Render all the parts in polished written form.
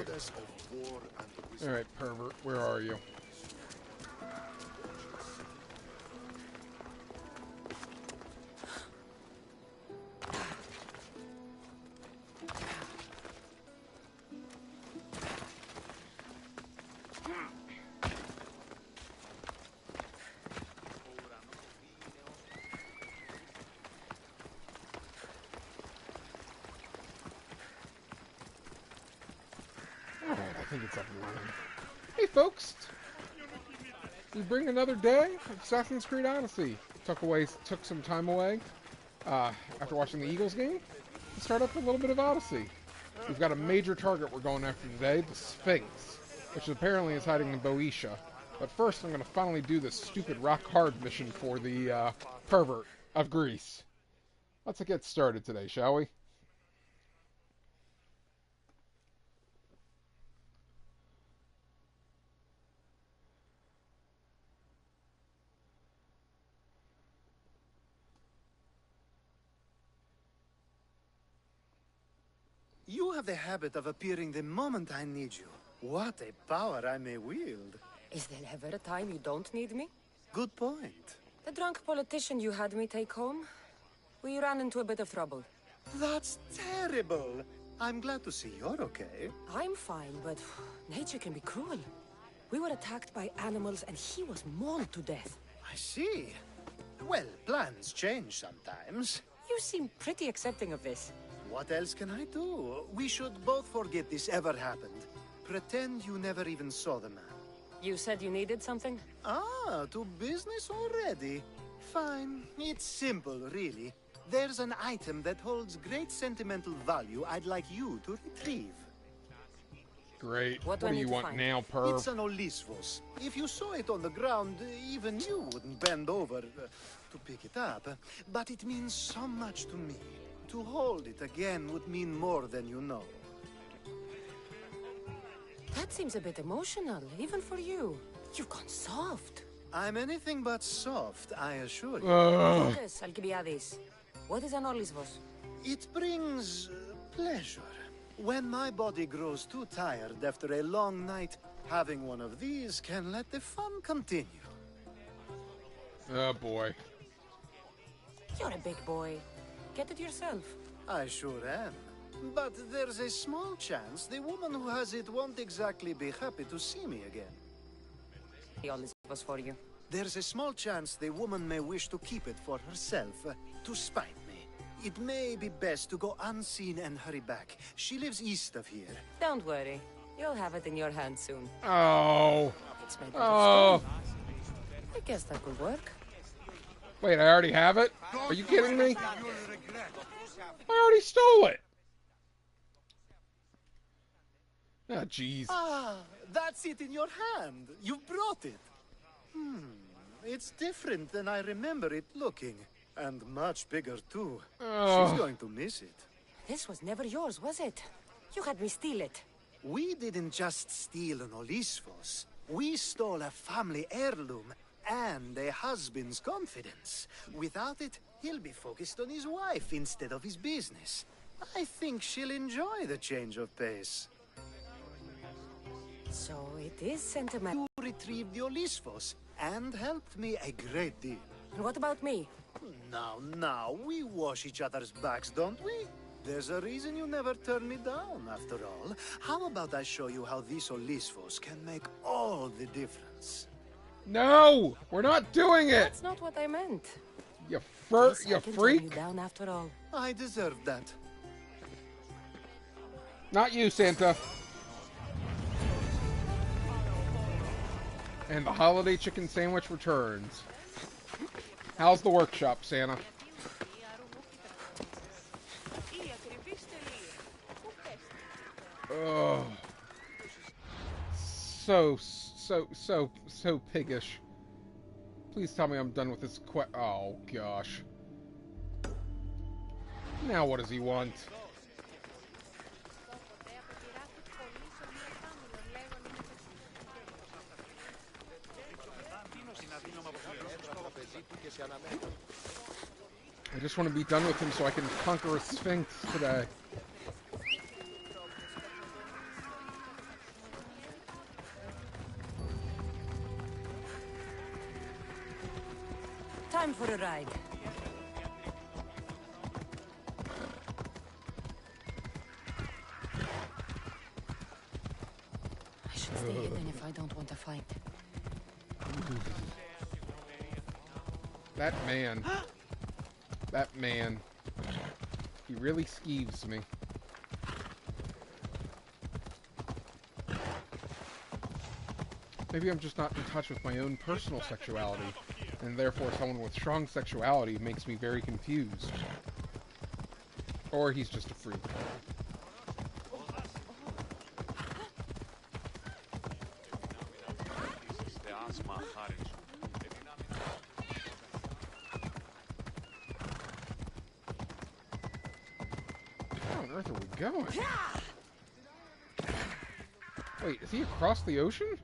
Alright. Alright, pervert. Where are you? I think it's up and running. Hey folks! We bring another day of Assassin's Creed Odyssey. Took some time away after watching the Eagles game to start up a little bit of Odyssey. We've got a major target we're going after today, the Sphinx, which apparently is hiding in Boeotia. But first I'm going to finally do this stupid rock-hard mission for the pervert of Greece. Let's get started today, shall we? You have the habit of appearing the moment I need you. What a power I may wield. Is there ever a time you don't need me? Good point. The drunk politician you had me take home? We ran into a bit of trouble. That's terrible. I'm glad to see you're okay. I'm fine, but nature can be cruel. We were attacked by animals and he was mauled to death. I see. Well, plans change sometimes. You seem pretty accepting of this. What else can I do? We should both forget this ever happened. Pretend you never even saw the man. You said you needed something? Ah, to business already? Fine. It's simple, really. There's an item that holds great sentimental value I'd like you to retrieve. Great. What do you want now, perv? It's an Olisvos. If you saw it on the ground, even you wouldn't bend over to pick it up. But it means so much to me. To hold it again would mean more than you know. That seems a bit emotional, even for you. You've gone soft. I'm anything but soft, I assure you. Focus, Alcibiades. What is an Olisvos? It brings pleasure. When my body grows too tired after a long night, having one of these can let the fun continue. Oh boy. You're a big boy. Get it yourself. I sure am. But there's a small chance the woman who has it won't exactly be happy to see me again. The Olisvos for you. There's a small chance the woman may wish to keep it for herself, to spite me. It may be best to go unseen and hurry back. She lives east of here. Don't worry. You'll have it in your hand soon. Oh. It's made of stone. I guess that could work. Wait, I already have it? Are you kidding me? I already stole it! Ah, jeez. Ah, that's it in your hand. You brought it. It's different than I remember it looking. And much bigger, too. She's going to miss it. This was never yours, was it? You had me steal it. We didn't just steal an Olisvos. We stole a family heirloom and a husband's confidence. Without it, he'll be focused on his wife instead of his business. I think she'll enjoy the change of pace. So it is sentimental. You retrieved the Olisvos and helped me a great deal. And what about me? Now, we wash each other's backs, don't we? There's a reason you never turn me down, after all. How about I show you how these Olisvos can make all the difference? No! We're not doing it! That's not what I meant. You Yes, I can turn freak! you down after all. I deserve that. Not you, Santa. And the holiday chicken sandwich returns. How's the workshop, Santa? Oh, so piggish. Please tell me I'm done with this oh, gosh. Now what does he want? I just want to be done with him so I can conquer a Sphinx today. Time for a ride. I should stay hidden if I don't want to fight. That man. That man. He really skeeves me. Maybe I'm just not in touch with my own personal sexuality, and therefore someone with strong sexuality makes me very confused. Or he's just a freak. Where on earth are we going? Wait, is he across the ocean?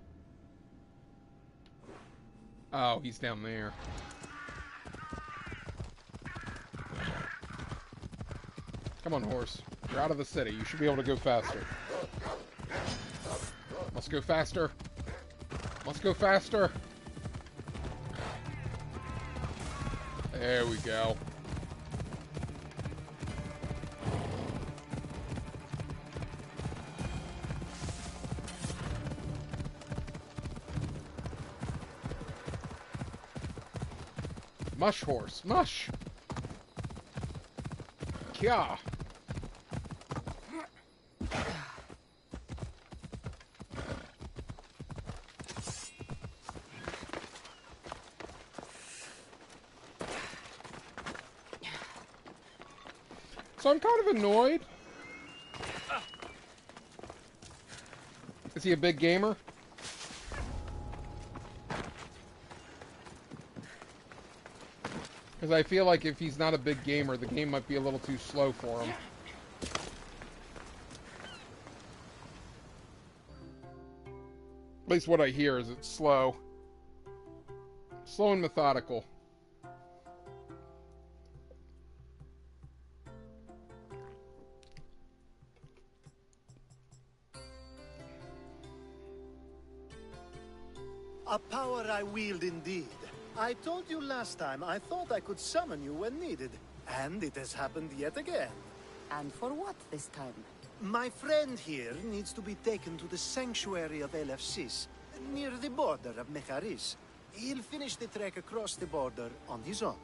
Oh, he's down there. Come on, horse. You're out of the city. You should be able to go faster. Must go faster. Must go faster. There we go. Mush horse, mush! Kya! So I'm kind of annoyed. Is he a big gamer? Because I feel like if he's not a big gamer, the game might be a little too slow for him. At least what I hear is it's slow. Slow and methodical. A power I wield indeed. I told you last time I thought I could summon you when needed. And it has happened yet again. And for what this time? My friend here needs to be taken to the sanctuary of Elefsis, near the border of Mecharis. He'll finish the trek across the border on his own.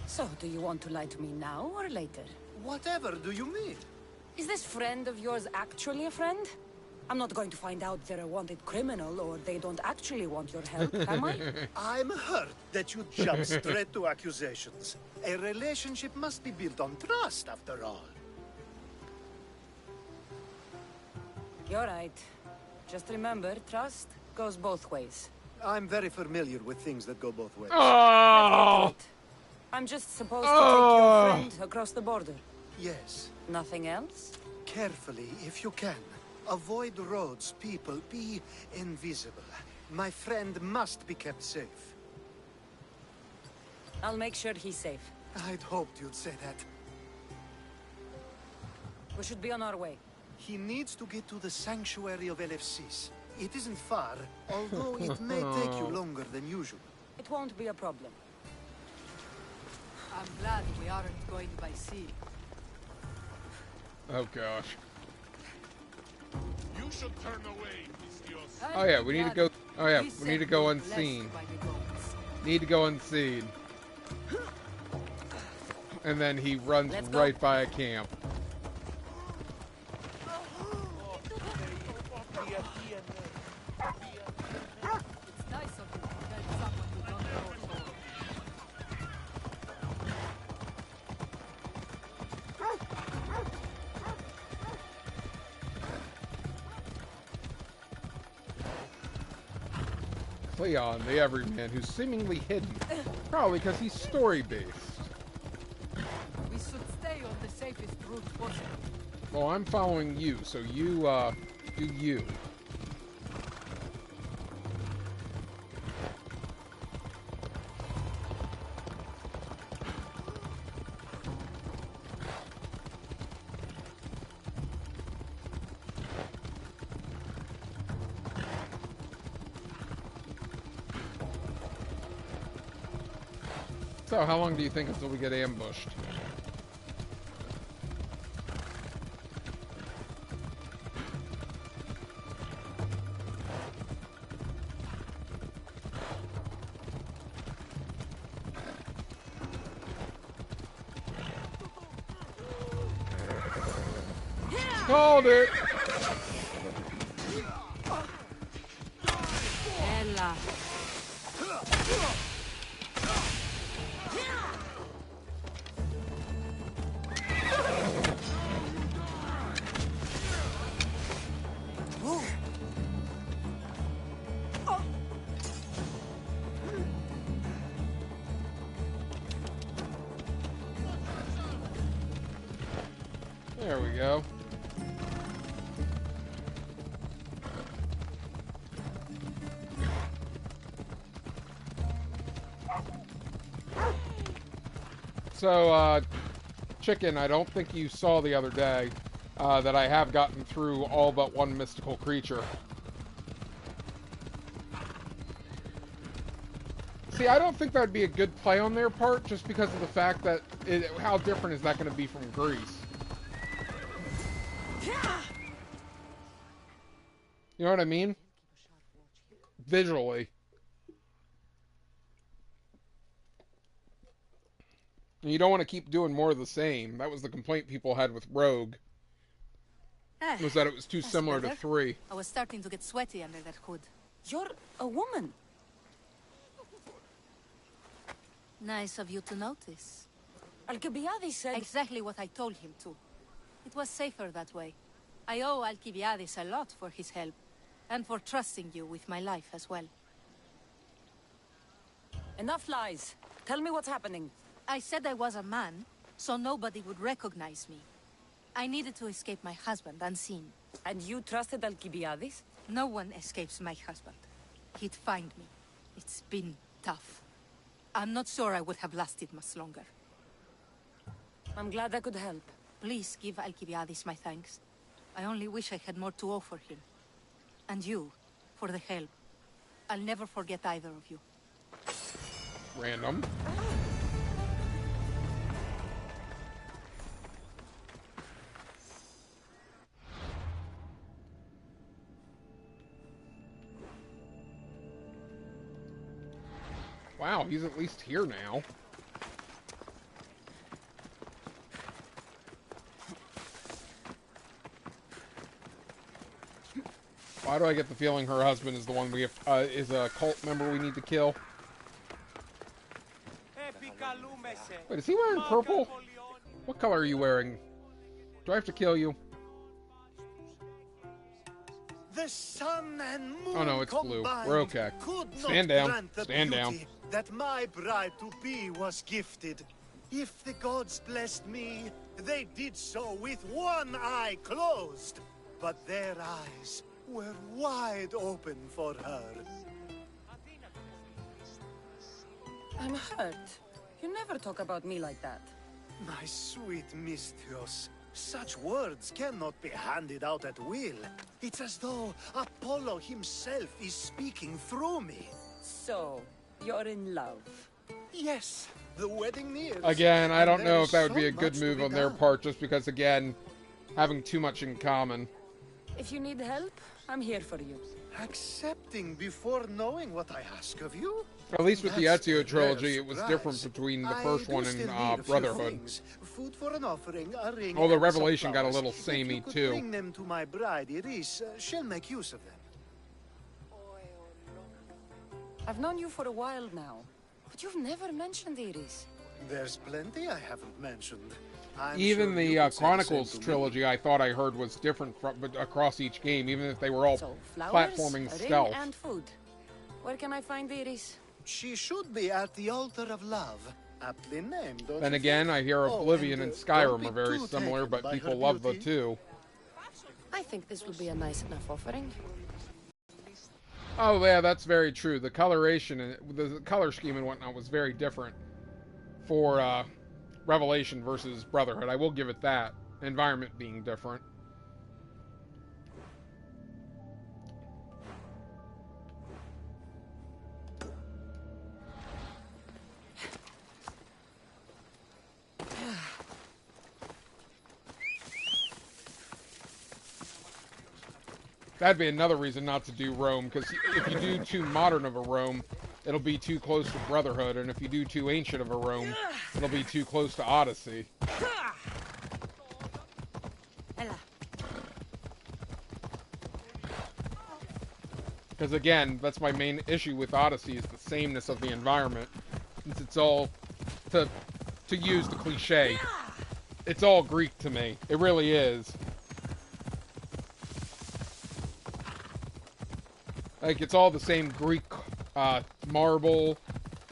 So, do you want to lie to me now or later? Whatever do you mean? Is this friend of yours actually a friend? I'm not going to find out they're a wanted criminal or they don't actually want your help, am I? I'm hurt that you jump straight to accusations. A relationship must be built on trust, after all. You're right. Just remember, trust goes both ways. I'm very familiar with things that go both ways. Oh! I'm just supposed to take your friend across the border. Yes. Nothing else? Carefully, if you can. Avoid roads, people, be invisible. My friend must be kept safe. I'll make sure he's safe. I'd hoped you'd say that. We should be on our way. He needs to get to the sanctuary of Elefsis. It isn't far, although it may take you longer than usual. It won't be a problem. I'm glad we aren't going by sea. Oh gosh. You should turn away, Mistios. Oh yeah, we need to go. Oh yeah, we need to go unseen. Need to go unseen. And then he runs right by a camp. It's nice of you to help someone you don't know. Cleon, the everyman, who's seemingly hidden. Probably because he's story-based. We should stay on the safest route possible. Well, I'm following you, so you, do you. So, how long do you think until we get ambushed? Called it! Ella. There we go. So, Chicken, I don't think you saw the other day that I have gotten through all but one mystical creature. See, I don't think that would be a good play on their part, just because of the fact that how different is that going to be from Greece? You know what I mean? Visually. And you don't want to keep doing more of the same. That was the complaint people had with Rogue. Was that it was too similar to 3. I was starting to get sweaty under that hood. You're a woman. Nice of you to notice. Alcibiades said... Exactly what I told him to. It was safer that way. I owe Alcibiades a lot for his help, and for trusting you with my life as well. Enough lies. Tell me what's happening. I said I was a man, so nobody would recognize me. I needed to escape my husband unseen. And you trusted Alcibiades? No one escapes my husband. He'd find me. It's been tough. I'm not sure I would have lasted much longer. I'm glad I could help. Please give Alcibiades my thanks. I only wish I had more to offer him. And you, for the help. I'll never forget either of you. Random. Wow, he's at least here now. Why do I get the feeling her husband is the one we have, is a cult member we need to kill? Wait, is he wearing purple? What color are you wearing? Do I have to kill you? The sun and moon Oh no, it's blue. combined We're okay. could Stand not down. grant the Stand down. beauty that my bride-to-be was gifted. If the gods blessed me, they did so with one eye closed. But their eyes were wide open for her. I'm hurt. You never talk about me like that. My sweet Misthios, such words cannot be handed out at will. It's as though Apollo himself is speaking through me. So, you're in love. Yes, the wedding nears. Again, I don't and know there if that is would be so a good much to move be on their done. part, just because, again, having too much in common. If you need help, I'm here for you. Accepting before knowing what I ask of you? At least with the That's Ezio a trilogy, rare it was surprise. different between the I first do one still and need a few Brotherhood. things. Food for an offering, a ring, Although and some Revelation got a flowers. little If you samey, could too. bring them to my bride, Iris, she'll make use of them. I've known you for a while now, but you've never mentioned Iris. There's plenty I haven't mentioned. I'm Even sure the you could say Chronicles same to me. trilogy, I thought I heard was different but across each game, even if they were all So, flowers, platforming a ring, stealth. and food. Where can I find Iris? She should be at the altar of love. Aptly named, don't Then you again, think? I hear Oh, Oblivion and, and don't Skyrim be are very too similar, taken but by people her love the beauty. two. I think this will be a nice enough offering. Oh yeah, that's very true. The coloration and the color scheme and whatnot was very different for Revelation versus Brotherhood. I will give it that. Environment being different. That'd be another reason not to do Rome, because if you do too modern of a Rome, it'll be too close to Brotherhood, and if you do too ancient of a Rome, it'll be too close to Odyssey. Because again, that's my main issue with Odyssey, is the sameness of the environment. Since it's all, to use the cliche, it's all Greek to me. It really is. Like, it's all the same Greek marble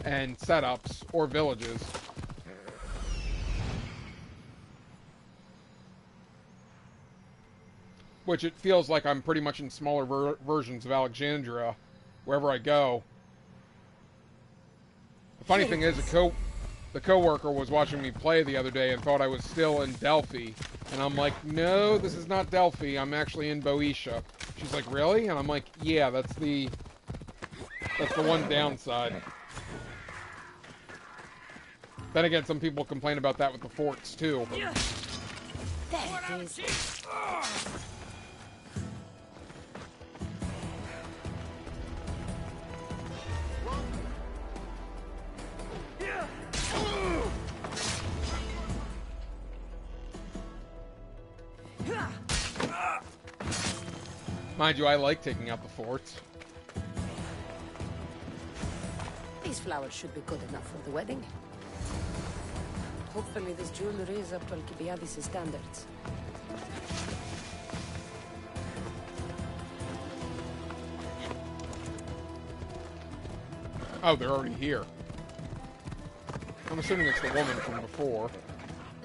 and setups, or villages. Which it feels like I'm pretty much in smaller versions of Alexandria, wherever I go. The funny thing is, the coworker was watching me play the other day and thought I was still in Delphi. And I'm like, no, this is not Delphi, I'm actually in Boeotia. She's like, really? And I'm like, yeah, that's the one downside. Then again, some people complain about that with the forts, too. There it is. Mind you, I like taking out the forts. These flowers should be good enough for the wedding. Hopefully this jewelry is up to Alcibiades' standards. Oh, they're already here. I'm assuming it's the woman from before.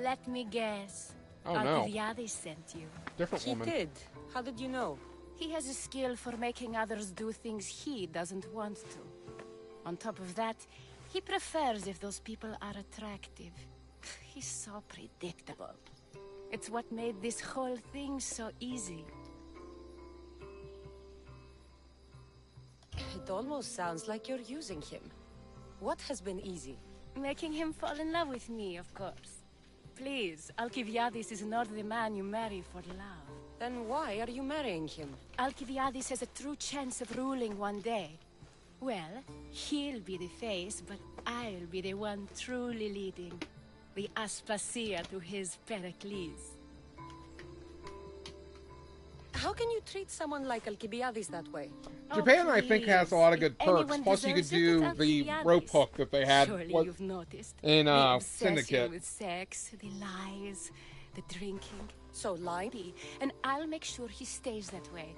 Let me guess. Oh, no. Alcibiades sent you. Different woman. He did. How did you know? He has a skill for making others do things he doesn't want to. On top of that, he prefers if those people are attractive. He's so predictable. It's what made this whole thing so easy. It almost sounds like you're using him. What has been easy? Making him fall in love with me, of course. Please, Alcibiades is not the man you marry for love. Then why are you marrying him? Alcibiades has a true chance of ruling one day. Well, he'll be the face, but I'll be the one truly leading. The Aspasia to his Pericles. How can you treat someone like Alcibiades that way? Japan, I think, has a lot of good perks. Anyone Plus, you could deserves it, do it's the Alcibiades. rope hook that they had Surely you've noticed. in The obsession Syndicate. with sex, the lies, the drinking. So lying? And I'll make sure he stays that way.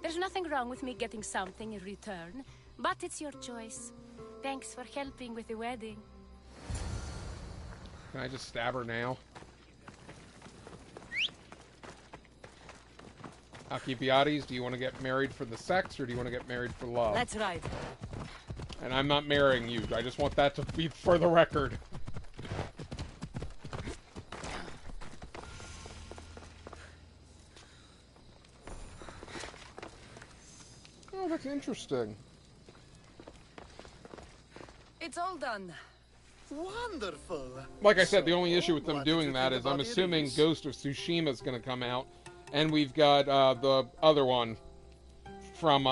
There's nothing wrong with me getting something in return, but it's your choice. Thanks for helping with the wedding. Can I just stab her now? Alcibiades, do you want to get married for the sex, or do you want to get married for love? Let's ride. And I'm not marrying you. I just want that to be for the record. Oh, that's interesting. It's all done. Wonderful. Like I said, the only issue with them What did doing you that think is I'm about assuming Iris? Ghost of Tsushima is going to come out, and we've got the other one from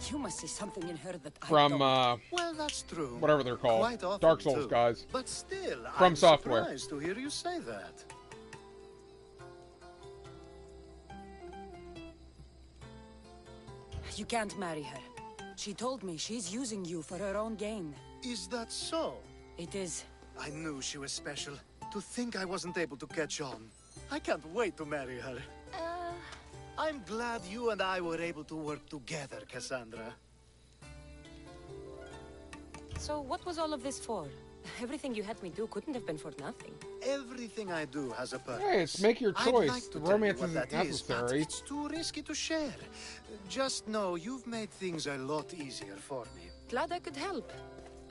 You must see something in her that I from don't. Well, that's true. whatever they're called, Quite often, Dark Souls too. guys. But still, From I'm Software. surprised to hear you say that. You can't marry her. She told me she's using you for her own gain. Is that so? It is. I knew she was special. To think I wasn't able to catch on. I can't wait to marry her. I'm glad you and I were able to work together, Kassandra. So what was all of this for? Everything you had me do couldn't have been for nothing. Everything I do has a purpose. Hey, it's make your I'd choice. like to The tell you romance what isn't that is, but necessary. it's too risky to share. Just know you've made things a lot easier for me. Glad I could help.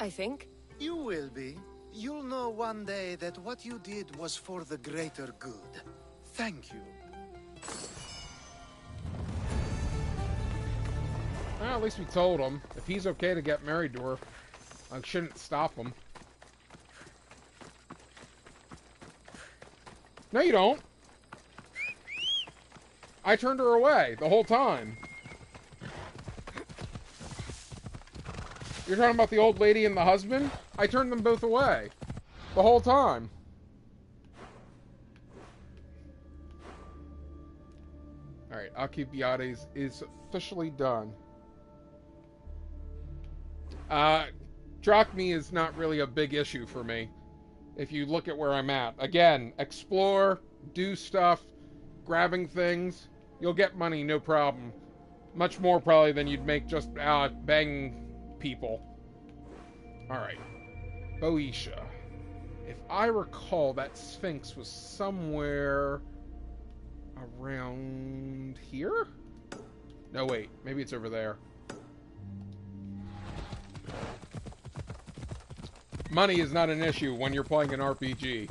I think. You will be. You'll know one day that what you did was for the greater good. Thank you. Well, at least we told him. If he's okay to get married to her, I shouldn't stop him. No, you don't. I turned her away the whole time. You're talking about the old lady and the husband? I turned them both away the whole time. Alright, Alcibiades is officially done. Drachmi is not really a big issue for me. If you look at where I'm at. Again, explore, do stuff, grabbing things. You'll get money, no problem. Much more probably than you'd make just banging people. Alright. Boeotia. If I recall, that Sphinx was somewhere around here? No, wait. Maybe it's over there. Money is not an issue when you're playing an RPG.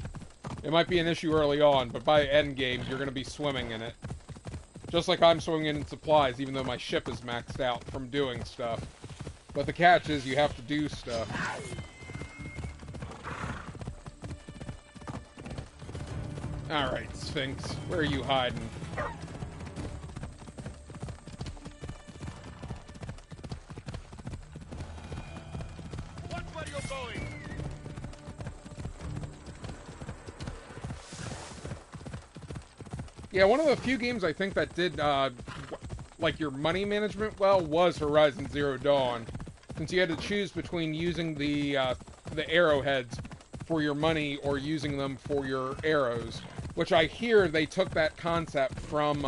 It might be an issue early on, but by endgame, you're going to be swimming in it. Just like I'm swimming in supplies, even though my ship is maxed out from doing stuff. But the catch is you have to do stuff. Alright, Sphinx. Where are you hiding? Watch where you're going. Yeah, one of the few games I think that did, like, your money management well was Horizon Zero Dawn. Since you had to choose between using the arrowheads for your money or using them for your arrows. Which I hear they took that concept from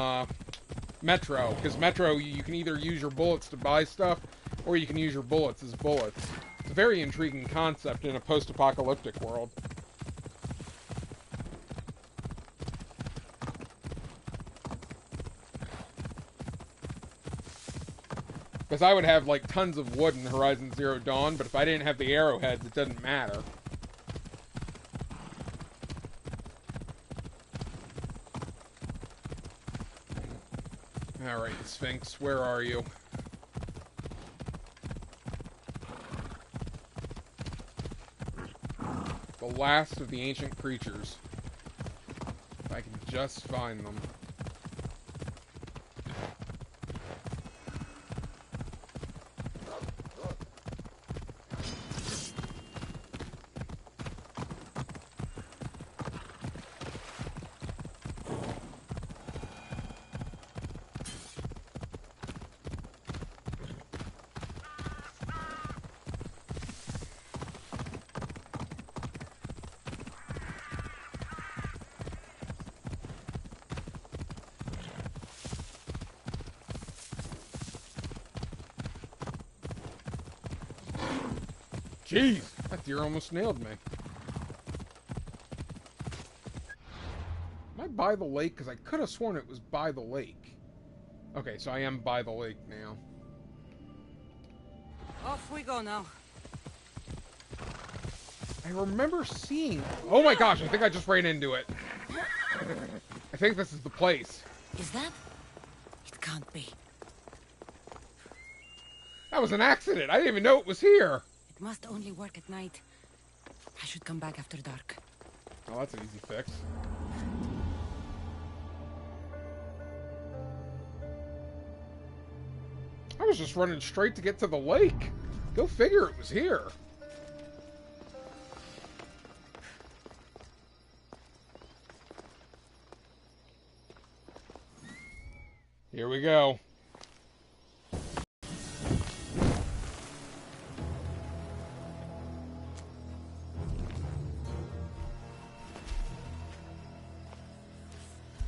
Metro. Because Metro, you can either use your bullets to buy stuff, or you can use your bullets as bullets. It's a very intriguing concept in a post-apocalyptic world. Because I would have, like, tons of wood in Horizon Zero Dawn, but if I didn't have the arrowheads, it doesn't matter. Alright, Sphinx, where are you? The last of the ancient creatures. If I can just find them. Jeez, that deer almost nailed me. Am I by the lake? Because I could have sworn it was by the lake. Okay, so I am by the lake now. Off we go now. I remember seeing... Oh my gosh, I think I just ran into it. I think this is the place. Is that? It can't be. That was an accident. I didn't even know it was here. It must only work at night. I should come back after dark. Oh, that's an easy fix. I was just running straight to get to the lake. Go figure it was here. Here we go.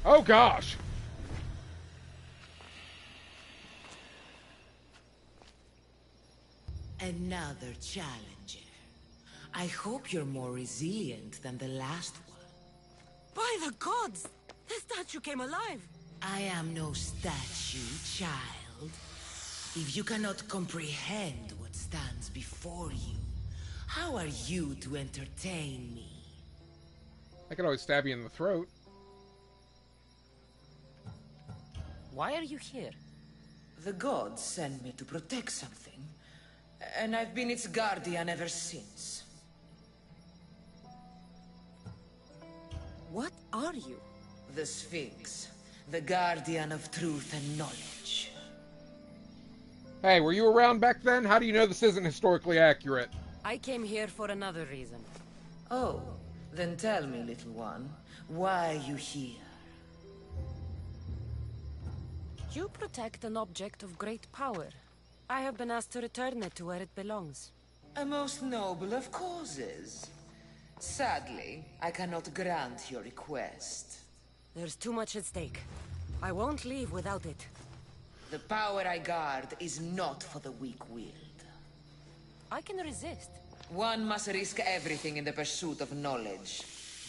Oh gosh! Another challenger. I hope you're more resilient than the last one. By the gods! The statue came alive! I am no statue, child. If you cannot comprehend what stands before you, how are you to entertain me? I could always stab you in the throat. Why are you here? The gods sent me to protect something, and I've been its guardian ever since. What are you? The Sphinx. the guardian of truth and knowledge. Hey, were you around back then? How do you know this isn't historically accurate? I came here for another reason. Oh, then tell me, little one, why are you here? You protect an object of great power. I have been asked to return it to where it belongs. A most noble of causes. Sadly, I cannot grant your request. There's too much at stake. I won't leave without it. The power I guard is not for the weak-willed. I can resist. One must risk everything in the pursuit of knowledge.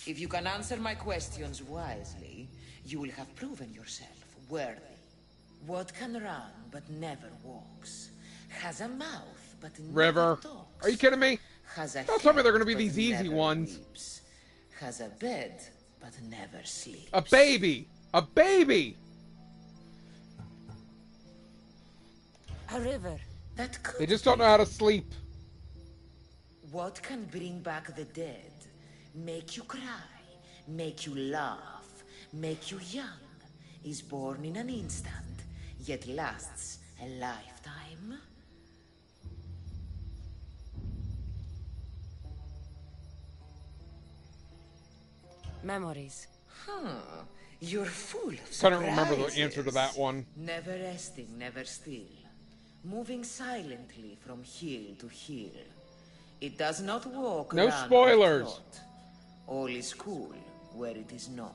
If you can answer my questions wisely, you will have proven yourself worthy. What can run but never walks? Has a mouth but never River. talks? Are you kidding me? Has a Don't tell me they're gonna be head, these but easy never ones. weeps. Has a bed but never sleeps. A baby! A baby! A river. That could They just don't know how to sleep. What can bring back the dead? Make you cry, make you laugh, make you young. Is born in an instant, yet lasts a lifetime. Memories. You're full of I surprises. don't remember the answer to that one. Never resting, never still. Moving silently from hill to hill. It does not walk. No run, or spoilers. trot. All is cool where it is not.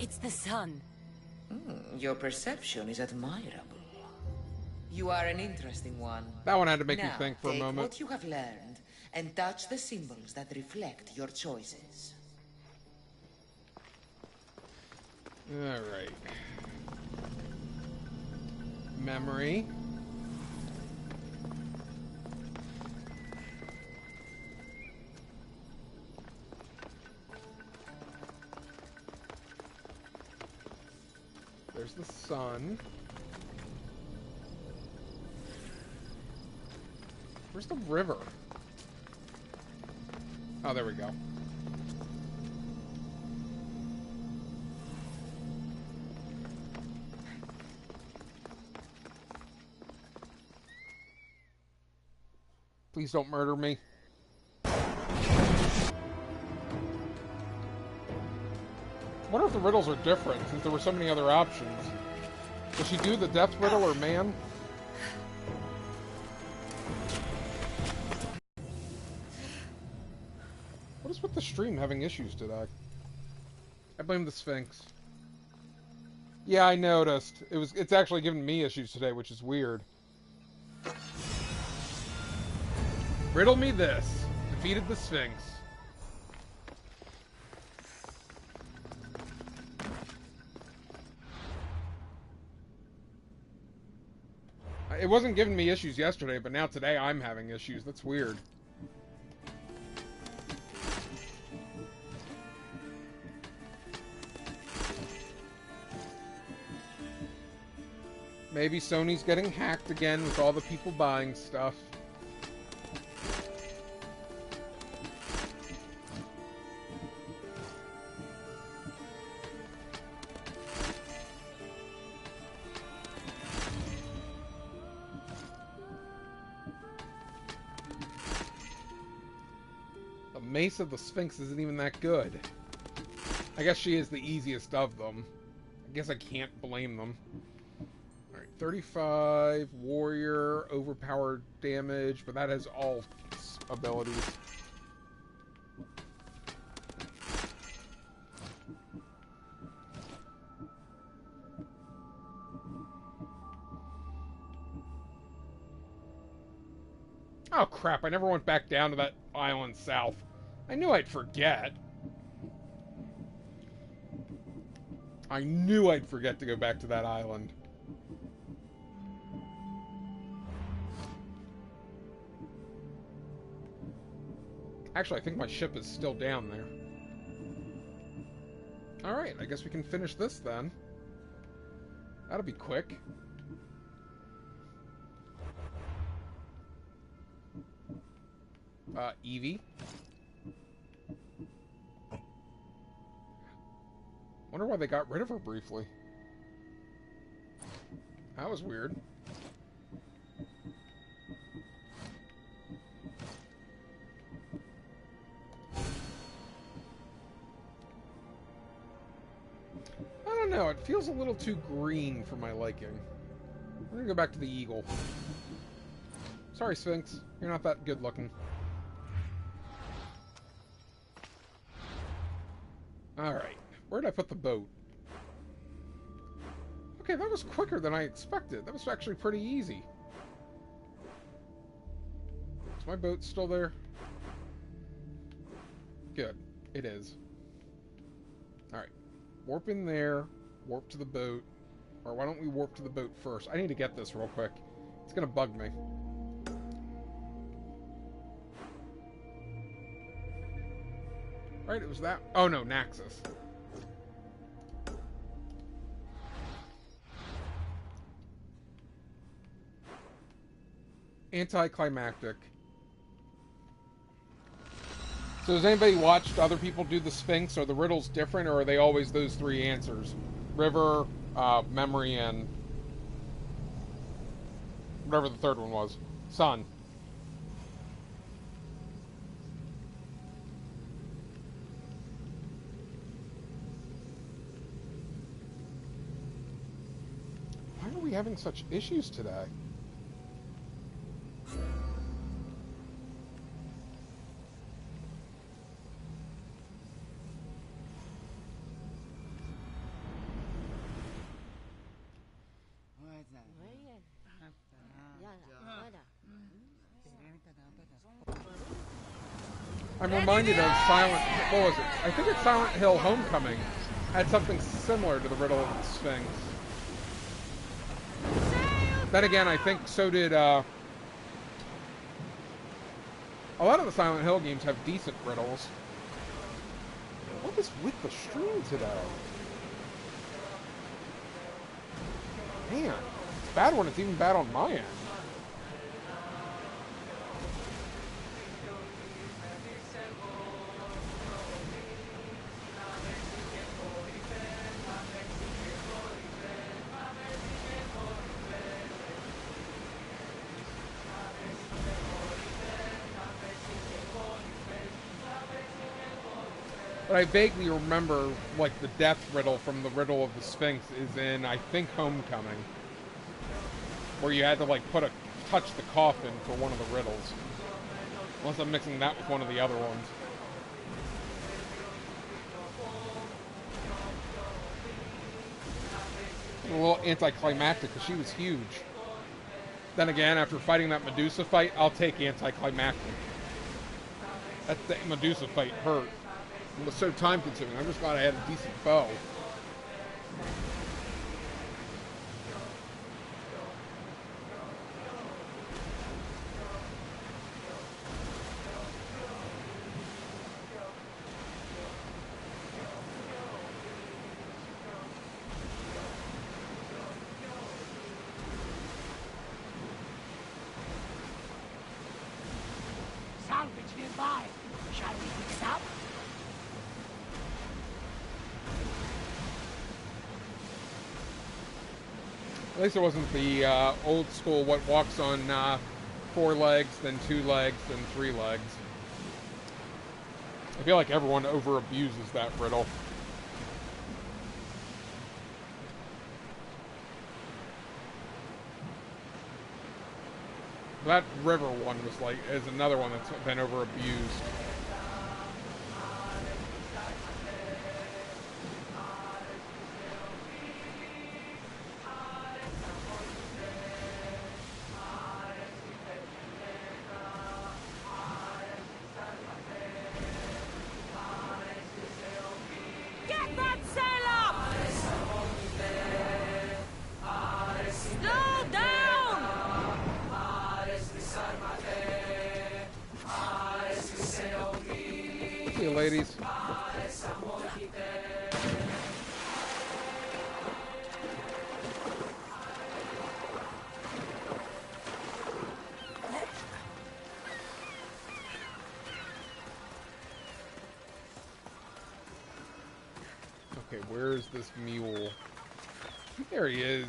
It's the sun. Your perception is admirable. You are an interesting one. That one had to make me Now, think for a take moment. what you have learned and touch the symbols that reflect your choices. Alright. Memory. There's the sun. Where's the river? Oh, there we go. Please don't murder me. I wonder if the riddles are different, since there were so many other options. Does she do the death riddle or man? What is with the stream having issues today? I blame the Sphinx. Yeah, I noticed. It's actually giving me issues today, which is weird. Riddle me this. Defeated the Sphinx. It wasn't giving me issues yesterday, but now today I'm having issues. That's weird. Maybe Sony's getting hacked again with all the people buying stuff. The Mace of the Sphinx isn't even that good. I guess she is the easiest of them. I guess I can't blame them. 35, warrior, overpowered damage, but that has all abilities. Oh crap, I never went back down to that island south. I knew I'd forget. I knew I'd forget to go back to that island. Actually, I think my ship is still down there. Alright, I guess we can finish this then. That'll be quick. Evie. Wonder why they got rid of her briefly. That was weird. I don't know, it feels a little too green for my liking. We're gonna go back to the eagle. Sorry, Sphinx. You're not that good looking. Alright. Where did I put the boat? Okay, that was quicker than I expected. That was actually pretty easy. Is my boat still there? Good. It is. Alright. Warp in there. Warp to the boat. Or why don't we warp to the boat first? I need to get this real quick. It's gonna bug me. Right, it was that. Oh no, Naxos. Anticlimactic. So has anybody watched other people do the Sphinx? Are the riddles different, or are they always those three answers? River, memory, and whatever the third one was. Sun. Why are we having such issues today? I'm reminded of Silent... What was it? I think it's Silent Hill Homecoming. Had something similar to the riddle of the Sphinx. Then again, I think so did... a lot of the Silent Hill games have decent riddles. What is with the stream today? Man, it's bad when it's even bad on my end. But I vaguely remember, like, the death riddle from the riddle of the Sphinx is in, I think, Homecoming. Where you had to, like, touch the coffin for one of the riddles. Unless I'm mixing that with one of the other ones. A little anticlimactic, because she was huge. Then again, after fighting that Medusa fight, I'll take anticlimactic. That Medusa fight hurt. It was so time-consuming. I'm just glad I had a decent bow. Salvage nearby. Shall we fix up? At least it wasn't the old school what walks on 4 legs, then 2 legs, then 3 legs. I feel like everyone over-abuses that riddle. That river one was like, is another one that's been over-abused. Get that sail up! Slow down! See you, ladies. Where's this mule? There he is.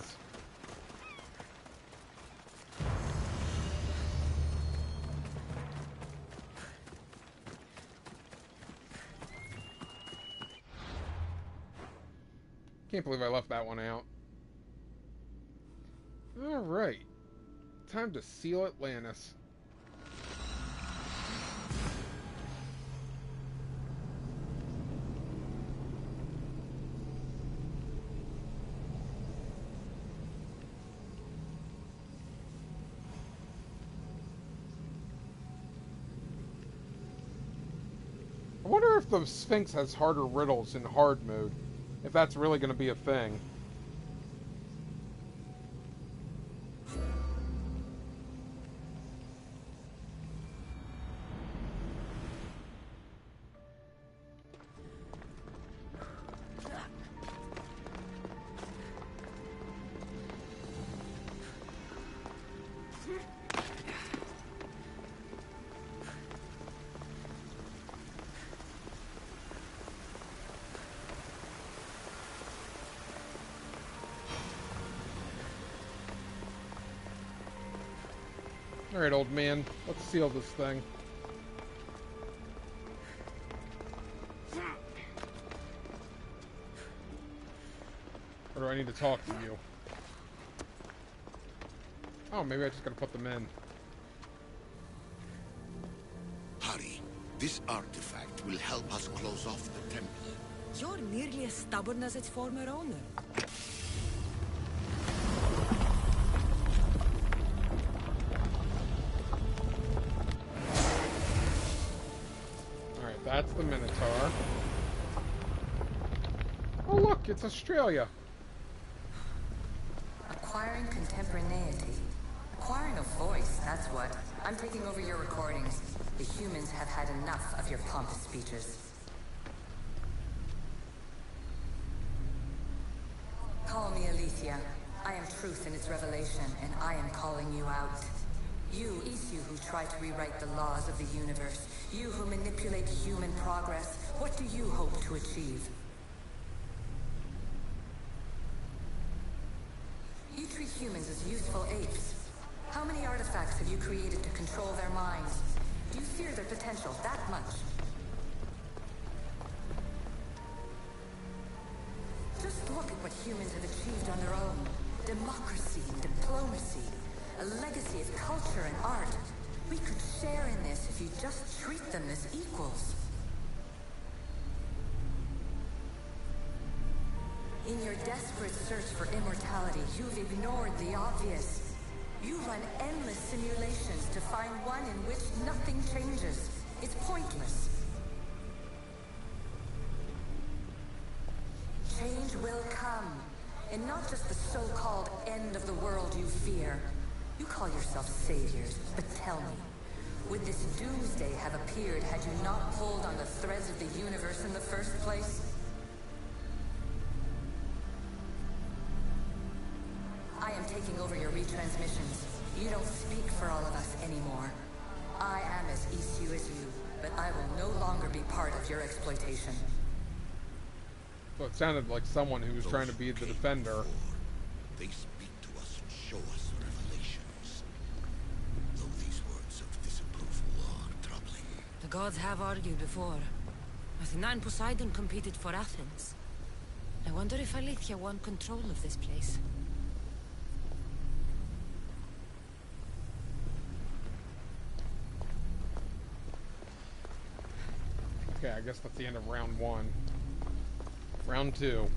Can't believe I left that one out. Alright. Time to seal Atlantis. I wonder if the Sphinx has harder riddles in hard mode. If that's really going to be a thing. Alright, old man. Let's seal this thing. Or do I need to talk to you? Oh, maybe I just gotta put them in. Hurry. This artifact will help us close off the temple. You're nearly as stubborn as its former owner. Alright, that's the Minotaur. Oh look, it's Australia. Acquiring contemporaneity. Acquiring a voice, that's what. I'm taking over your recordings. The humans have had enough of your pompous speeches. Call me Aletheia. I am truth in its revelation, and I am calling you out. You, Isu, who try to rewrite the laws of the universe. You who manipulate human progress. What do you hope to achieve? You treat humans as useful apes. How many artifacts have you created to control their minds? Do you fear their potential that much? Just look at what humans have achieved on their own. Democracy and diplomacy. A legacy of culture and art. We could share in this if you just treat them as equals. In your desperate search for immortality, you've ignored the obvious. You run endless simulations to find one in which nothing changes. It's pointless. Change will come, and not just the so-called end of the world you fear. You call yourself saviors, but tell me, would this doomsday have appeared had you not pulled on the threads of the universe in the first place? I am taking over your retransmissions. You don't speak for all of us anymore. I am as Isu as you, but I will no longer be part of your exploitation. So it sounded like someone who was trying to be the defender. They speak to us and show us revelations. Though these words of disapproval are troubling. The gods have argued before. Athena and Poseidon competed for Athens. I wonder if Aletheia won control of this place. Okay, I guess that's the end of round 1. Round 2.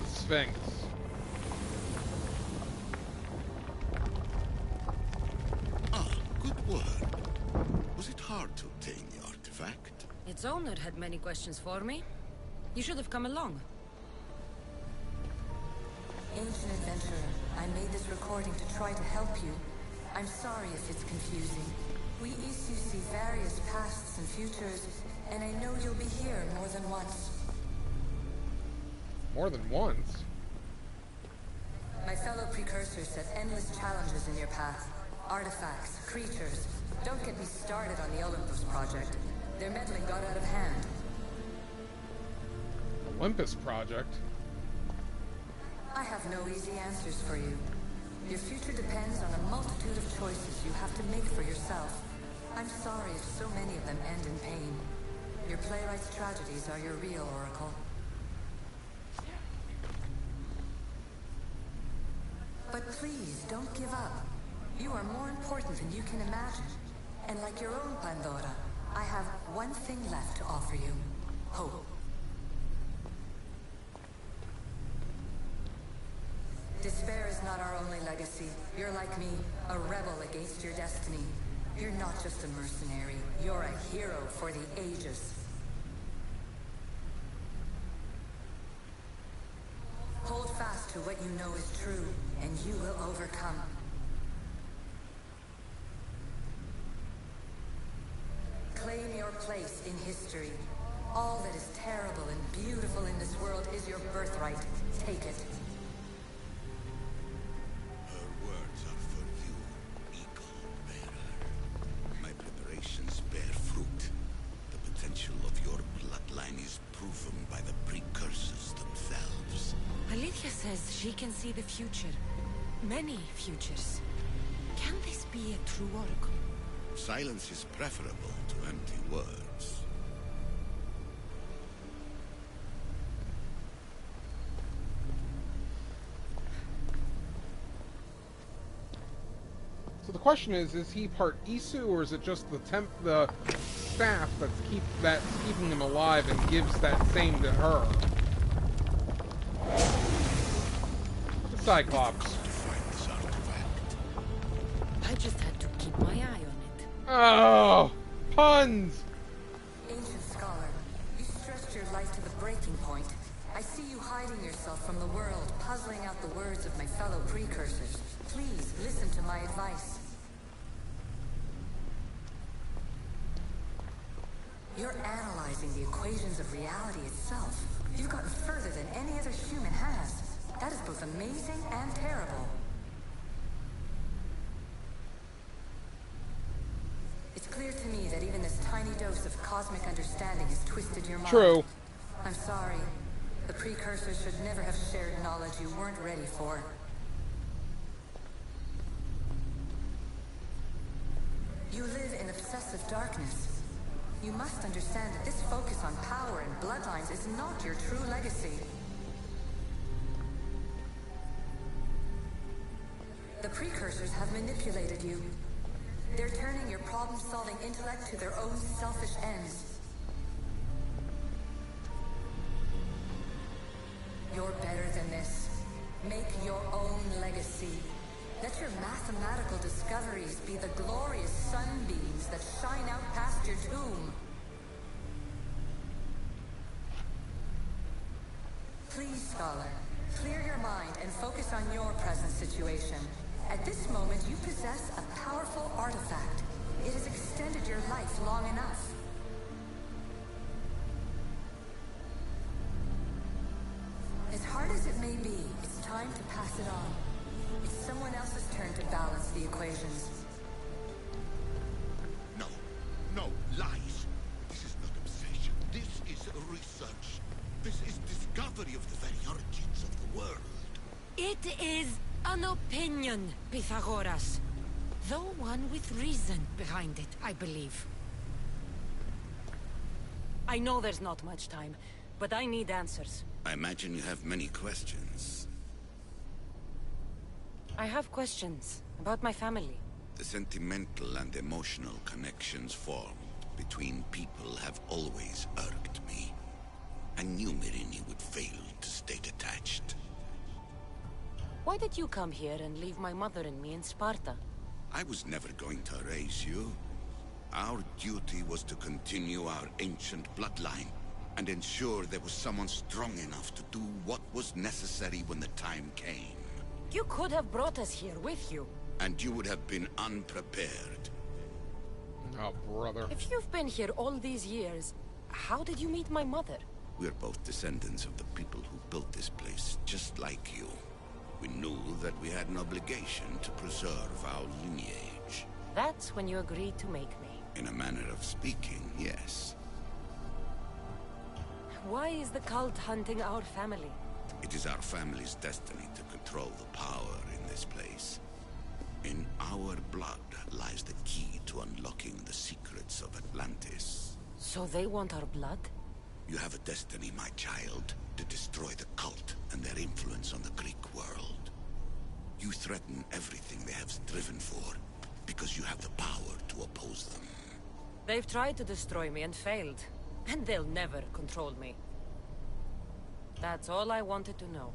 Sphinx. Ah, good word. Was it hard to obtain the artifact? Its owner had many questions for me. You should have come along. Ancient adventurer, I made this recording to try to help you. I'm sorry if it's confusing. We Isu see various pasts and futures, and I know you'll be here more than once. More than once? My fellow precursors set endless challenges in your path. Artifacts, creatures. Don't get me started on the Olympus project. Their meddling got out of hand. Olympus project? I have no easy answers for you. Your future depends on a multitude of choices you have to make for yourself. I'm sorry if so many of them end in pain. Your playwright's tragedies are your real oracle. But please, don't give up. You are more important than you can imagine. And like your own Pandora, I have one thing left to offer you. Hope. Despair is not our only legacy. You're like me, a rebel against your destiny. You're not just a mercenary, you're a hero for the ages. Hold fast to what you know is true, and you will overcome. Claim your place in history. All that is terrible and beautiful in this world is your birthright. Take it. Her words are for you, Eagle Bearer. My preparations bear fruit. The potential of your bloodline is proven by the precursors themselves. Alethea says she can see the future. Many futures. Can this be a true oracle? Silence is preferable to empty words. So the question is he part Isu, or is it just the staff that's keeping him alive and gives that same to her? The Cyclops. I just had to keep my eye on it. Oh, puns! Ancient scholar, you stretched your life to the breaking point. I see you hiding yourself from the world, puzzling out the words of my fellow precursors. Please, listen to my advice. You're analyzing the equations of reality itself. You've gotten further than any other human has. That is both amazing and terrible. It's clear to me that even this tiny dose of cosmic understanding has twisted your mind. True. I'm sorry. The precursors should never have shared knowledge you weren't ready for. You live in obsessive darkness. You must understand that this focus on power and bloodlines is not your true legacy. The precursors have manipulated you. They're turning your problem-solving intellect to their own selfish ends. You're better than this. Make your own legacy. Let your mathematical discoveries be the glorious sunbeams that shine out past your tomb. Please, scholar, clear your mind and focus on your present situation. At this moment, you possess a powerful artifact. It has extended your life long enough. As hard as it may be, it's time to pass it on. It's someone else's turn to balance the equations. No, no, lies. This is not obsession. This is research. This is discovery of the very origins of the world. It is an opinion, Pythagoras. Though one with reason behind it, I believe. I know there's not much time, but I need answers. I imagine you have many questions. I have questions about my family. The sentimental and emotional connections formed between people have always irked me. I knew Myrrine would fail to stay detached. Why did you come here and leave my mother and me in Sparta? I was never going to raise you. Our duty was to continue our ancient bloodline and ensure there was someone strong enough to do what was necessary when the time came. You could have brought us here with you. And you would have been unprepared. Oh, brother. If you've been here all these years, how did you meet my mother? We're both descendants of the people who built this place, just like you. We knew that we had an obligation to preserve our lineage. That's when you agreed to make me. In a manner of speaking, yes. Why is the cult hunting our family? It is our family's destiny to control the power in this place. In our blood lies the key to unlocking the secrets of Atlantis. So they want our blood? You have a destiny, my child, to destroy the cult and their influence on the Greek world. You threaten everything they have striven for, because you have the power to oppose them. They've tried to destroy me and failed. And they'll never control me. That's all I wanted to know.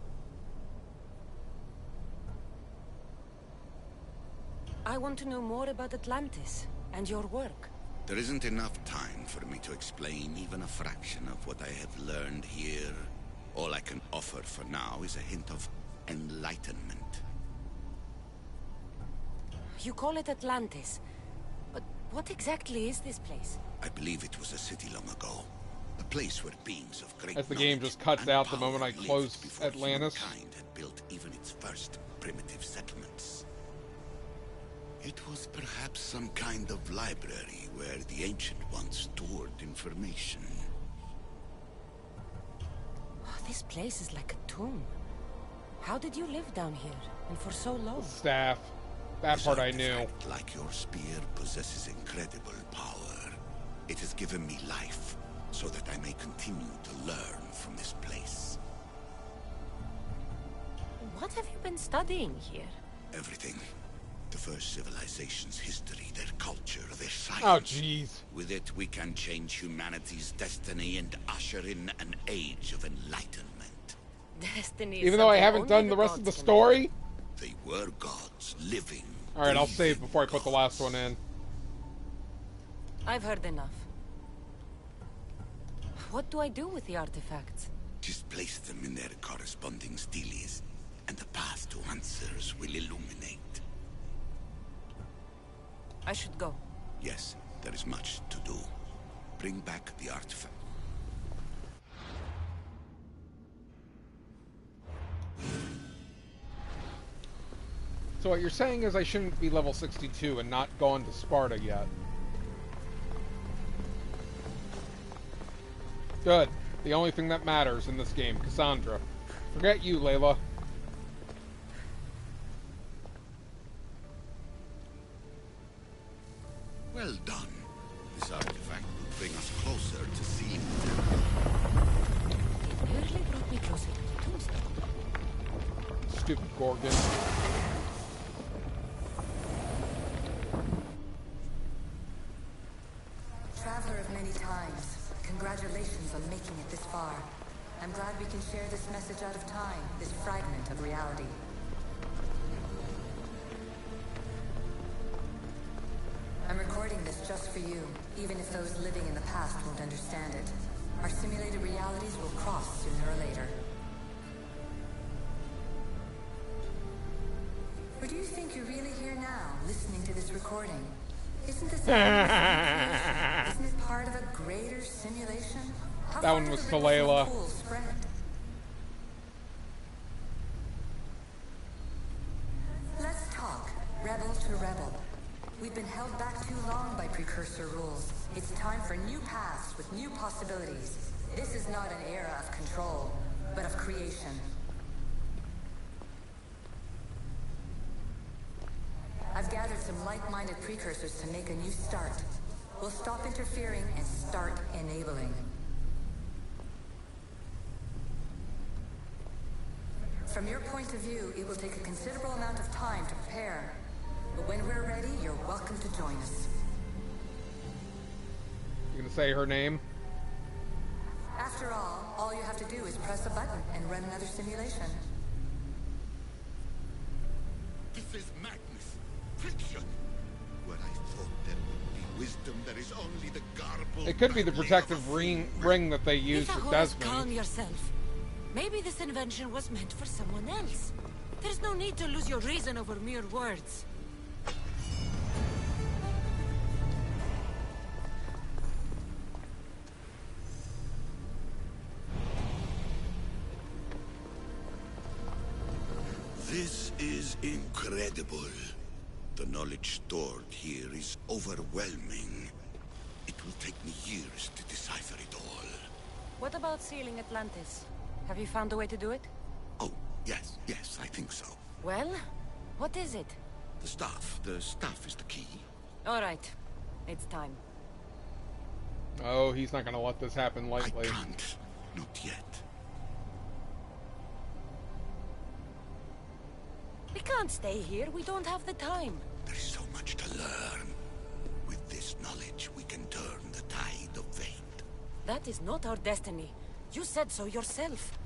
I want to know more about Atlantis and your work. There isn't enough time for me to explain even a fraction of what I have learned here. All I can offer for now is a hint of enlightenment. You call it Atlantis, but what exactly is this place? I believe it was a city long ago. A place where beings of great As the game just cuts out the moment I close Atlantis. Humankind had built even its first primitive settlements. It was perhaps some kind of library where the Ancient Ones stored information. Oh, this place is like a tomb. How did you live down here, and for so long? Staff. That This part I knew. artifact, like your spear, possesses incredible power. It has given me life, so that I may continue to learn from this place. What have you been studying here? Everything. The first civilization's history, their culture, their science. Oh, jeez. With it, we can change humanity's destiny and usher in an age of enlightenment. Destiny. Even though I haven't done the rest of the story? They were gods, living. Alright, I'll breathing save before I put the last gods. one in. I've heard enough. What do I do with the artifacts? Just place them in their corresponding steles, and the path to answers will illuminate. I should go. Yes, there is much to do. Bring back the artifact. So what you're saying is I shouldn't be level 62 and not gone to Sparta yet. Good. The only thing that matters in this game, Kassandra. Forget you, Layla. Well done. This artifact will bring us closer to seeing. Nearly brought me closer to the tombstone. Stupid Gorgon. Traveler of many times, congratulations on making it this far. I'm glad we can share this message out of time, this fragment of reality. I'm recording this just for you, even if those living in the past won't understand it. Our simulated realities will cross sooner or later. Or do you think you're really here now, listening to this recording? Isn't this Isn't it part of a greater simulation? How That far one does was the to ripples of the Layla. pool spread? Let's talk, rebel to rebel. We've been held back too long by precursor rules. It's time for new paths with new possibilities. This is not an era of control, but of creation. I've gathered some like-minded precursors to make a new start. We'll stop interfering and start enabling. From your point of view, it will take a considerable amount of time to prepare. But when we're ready, you're welcome to join us. You gonna say her name? After all you have to do is press a button and run another simulation. This is madness. Fiction. Where I thought there would be wisdom, there is only the garbled. It could be the babbling protective of a ring that they used Lisa with Horace, calm Desmond. yourself. Maybe this invention was meant for someone else. There's no need to lose your reason over mere words. is incredible. The knowledge stored here is overwhelming. It will take me years to decipher it all. What about sealing Atlantis? Have you found a way to do it? Oh, yes, I think so. Well, what is it? The staff is the key. All right, it's time. Oh, he's not going to let this happen lightly. I can't. Not yet. We can't stay here. We don't have the time. There is so much to learn. With this knowledge, we can turn the tide of fate. That is not our destiny. You said so yourself.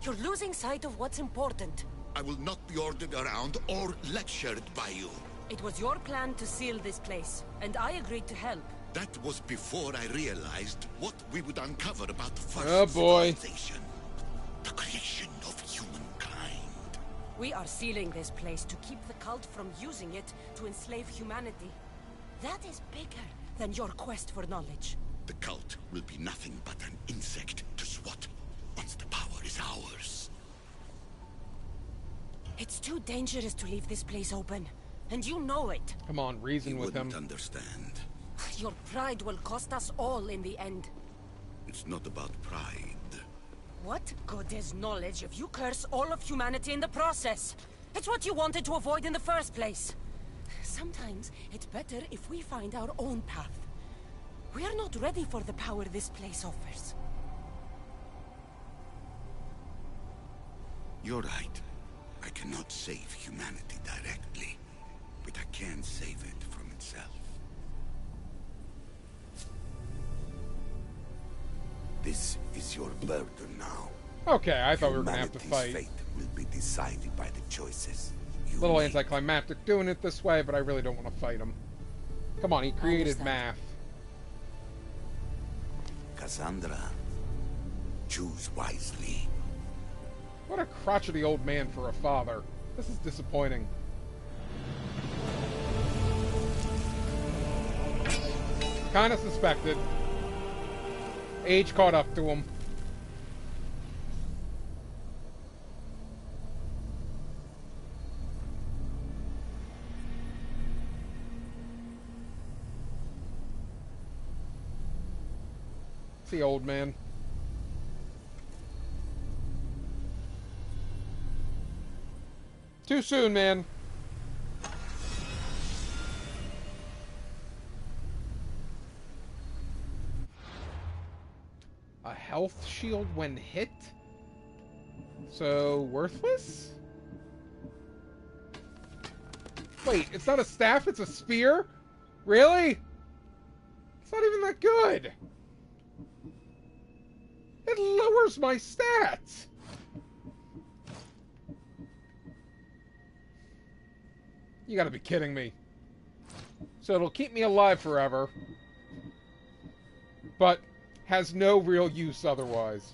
You're losing sight of what's important. I will not be ordered around or lectured by you. It was your plan to seal this place, and I agreed to help. That was before I realized what we would uncover about the first civilization. The creation of humankind. We are sealing this place to keep the cult from using it to enslave humanity. That is bigger than your quest for knowledge. The cult will be nothing but an insect to swat once the power is ours. It's too dangerous to leave this place open, and you know it. Come on, reason with him. You wouldn't understand. Your pride will cost us all in the end. It's not about pride. What good is knowledge if you curse all of humanity in the process? It's what you wanted to avoid in the first place. Sometimes it's better if we find our own path. We are not ready for the power this place offers. You're right. I cannot save humanity directly, but I can save it from itself. This is your burden now. Okay, I thought we were going to have to fight. Humanity's fate will be decided by the choices you Little make. anticlimactic doing it this way, but I really don't want to fight him. Come on, he created math. Kassandra, choose wisely. What a crotchety old man for a father. This is disappointing. Kinda suspected. Age caught up to him. See, old man. Too soon, man. A health shield when hit? So, worthless? Wait, it's not a staff, it's a spear? Really? It's not even that good. It lowers my stats. You gotta be kidding me. So it'll keep me alive forever, but has no real use otherwise.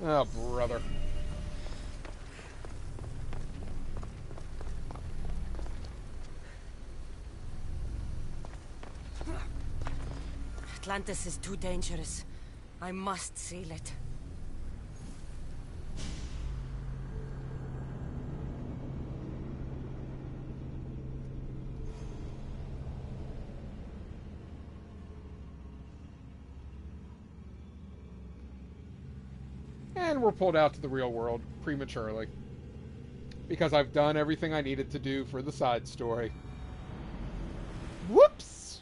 Oh, brother. Atlantis is too dangerous. I must seal it. And we're pulled out to the real world prematurely. Because I've done everything I needed to do for the side story. Whoops!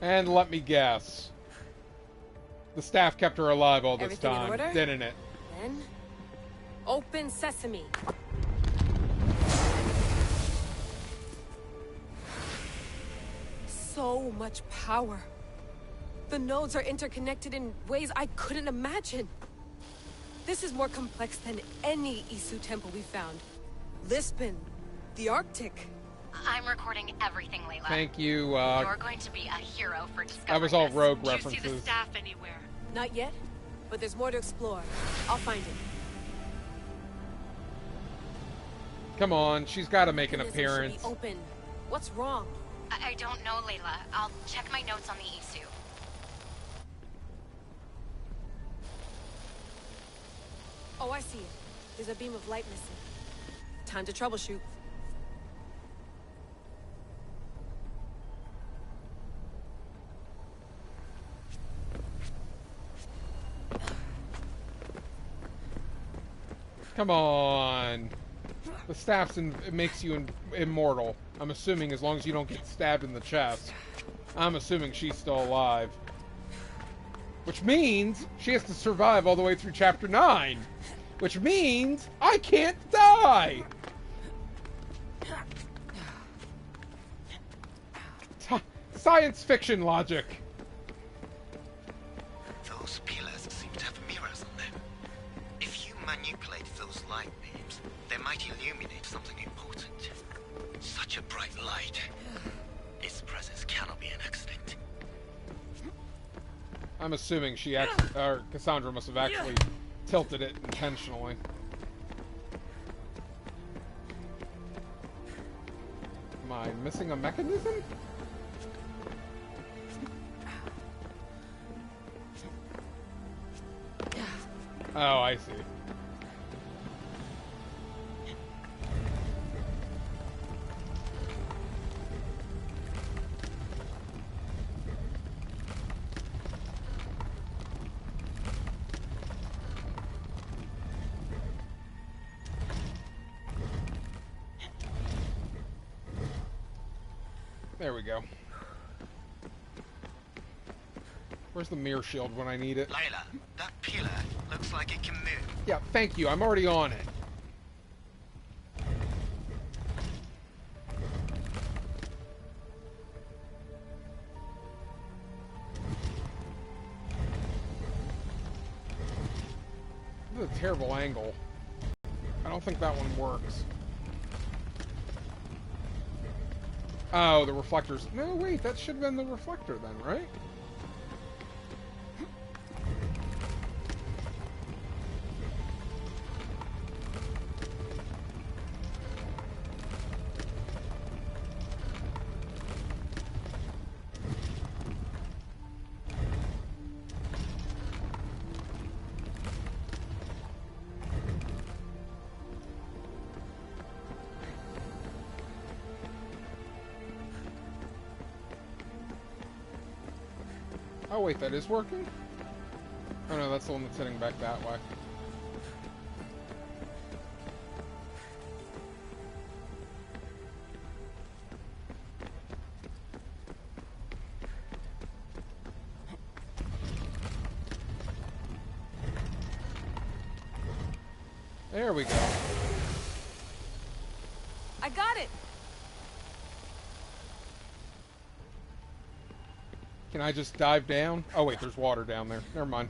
And let me guess. The staff kept her alive all this Everything in time, order? didn't it? Then, open sesame. So much power. The nodes are interconnected in ways I couldn't imagine. This is more complex than any Isu temple we found. Lisbon, the Arctic. I'm recording everything, Layla. Thank you, You're going to be a hero for discovering that was all this. rogue Do you see references. the staff anywhere? Not yet, but there's more to explore. I'll find it. Come on, she's got to make an Mechanism should appearance. be open. What's wrong? I don't know, Layla. I'll check my notes on the Isu. Oh, I see it. There's a beam of light missing. Time to troubleshoot. Come on. The staff's it makes you immortal. I'm assuming as long as you don't get stabbed in the chest. I'm assuming she's still alive. Which means she has to survive all the way through Chapter 9. Which means I can't die! Science fiction logic. Those pillars seem to have mirrors on them. If you manipulate those light beams, they might illuminate something important. Such a bright light. Its presence cannot be an accident. I'm assuming Kassandra must have actually tilted it intentionally. Am I missing a mechanism? Oh, I see. There we go. Where's the mirror shield when I need it? Layla, that pillar looks like it can move. Yeah, thank you. I'm already on it. This is a terrible angle. I don't think that one works. Oh, the reflectors. No, wait, that should have been the reflector then, right? Oh wait, that is working? Oh no, that's the one that's heading back that way. There we go. I got it! Can I just dive down? Oh wait, there's water down there. Never mind.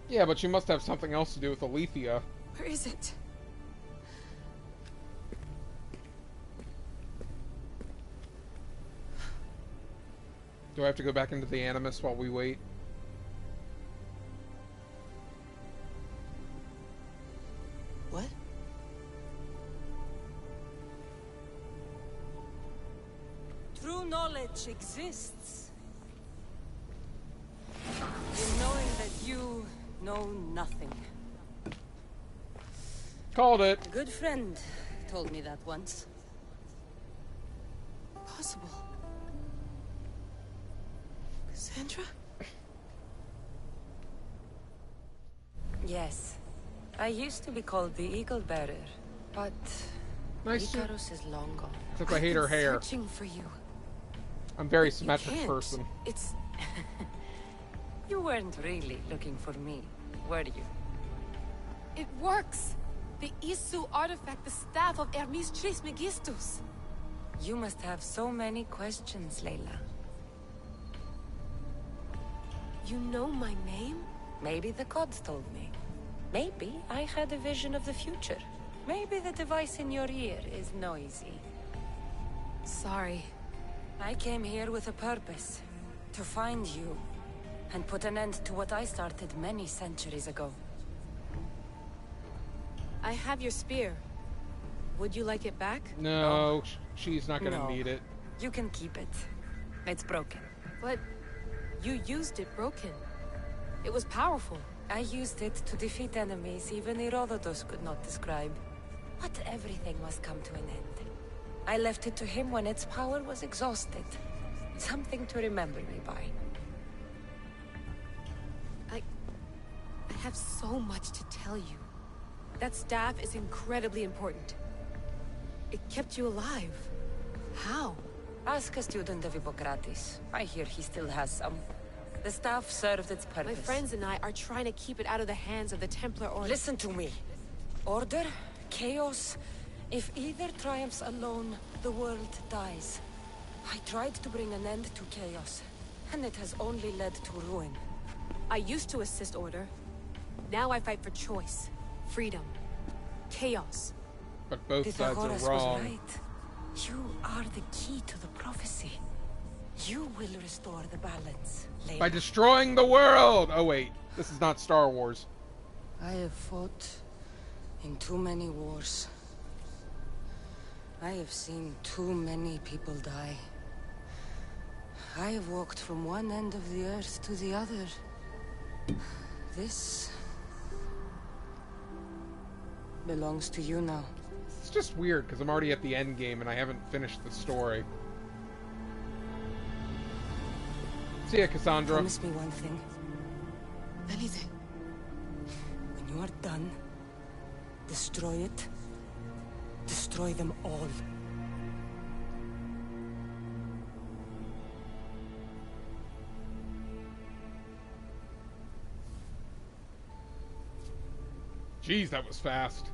Yeah, but you must have something else to do with Alethea. Where is it? Do I have to go back into the Animus while we wait? What? True knowledge exists. In knowing that you know nothing. Called it. A good friend told me that once. Possible. Kassandra? Yes. I used to be called the Eagle Bearer, but Nice. Icarus is long gone. Except I hate her hair. Searching for you. I'm a very symmetric Can't. person. It's... You weren't really looking for me, were you? It works! The Isu artifact, the staff of Hermes Trismegistus. You must have so many questions, Layla. You know my name? Maybe the gods told me. Maybe I had a vision of the future. Maybe the device in your ear is noisy. Sorry. I came here with a purpose. To find you. And put an end to what I started many centuries ago. I have your spear. Would you like it back? No, she's not gonna need it. You can keep it. It's broken. But you used it broken. It was powerful. I used it to defeat enemies even Herodotus could not describe. But everything must come to an end. I left it to him when its power was exhausted. Something to remember me by. I have so much to tell you. That staff is incredibly important. It kept you alive. How? Ask a student of Hippocrates. I hear he still has some. The staff served its purpose. My friends and I are trying to keep it out of the hands of the Templar Order. Listen to me. Order, chaos. If either triumphs alone, the world dies. I tried to bring an end to chaos, and it has only led to ruin. I used to assist Order. Now I fight for choice, freedom, chaos. But both sides are wrong. Was right. You are the key to the prophecy. You will restore the balance, Layla. By destroying the world! Oh wait, this is not Star Wars. I have fought in too many wars. I have seen too many people die. I have walked from one end of the earth to the other. This belongs to you now. It's just weird, because I'm already at the end game and I haven't finished the story. See ya, Kassandra. Promise me one thing. Anything. When you are done, destroy it. Destroy them all. Jeez, that was fast.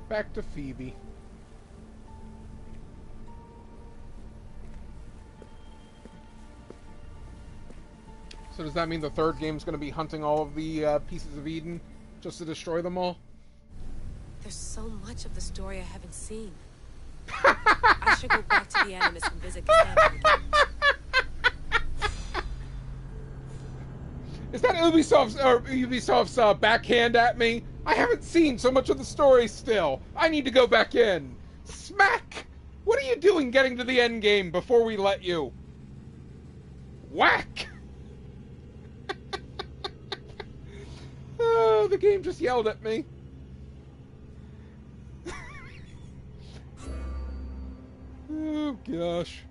Back to Phoebe. So does that mean the third game's going to be hunting all of the pieces of Eden just to destroy them all? There's so much of the story I haven't seen. I should go back to the Animus and visit Kassandra again. Is that Ubisoft's backhand at me? I haven't seen so much of the story still. I need to go back in. Smack! What are you doing getting to the end game before we let you? Whack! Oh, the game just yelled at me. Oh, gosh.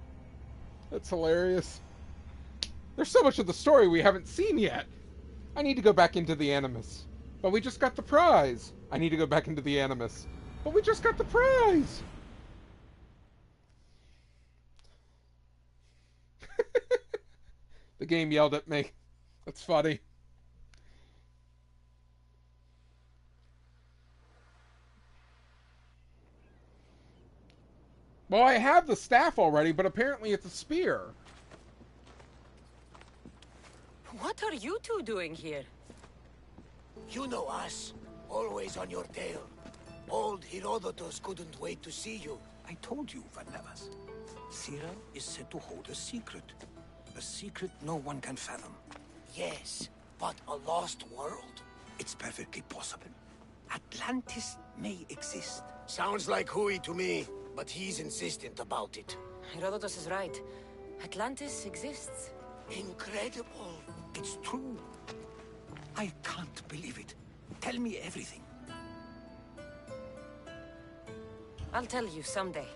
That's hilarious. There's so much of the story we haven't seen yet. I need to go back into the Animus. But we just got the prize. I need to go back into the Animus. But we just got the prize. The game yelled at me. That's funny. Well, I have the staff already, but apparently it's a spear. What are you two doing here? You know us. Always on your tail. Old Herodotus couldn't wait to see you. I told you, Varnavas. Sira is said to hold a secret. A secret no one can fathom. Yes, but a lost world? It's perfectly possible. Atlantis may exist. Sounds like Hui to me, but he's insistent about it. Herodotus is right. Atlantis exists. Incredible. It's true. I can't believe it. Tell me everything. I'll tell you someday.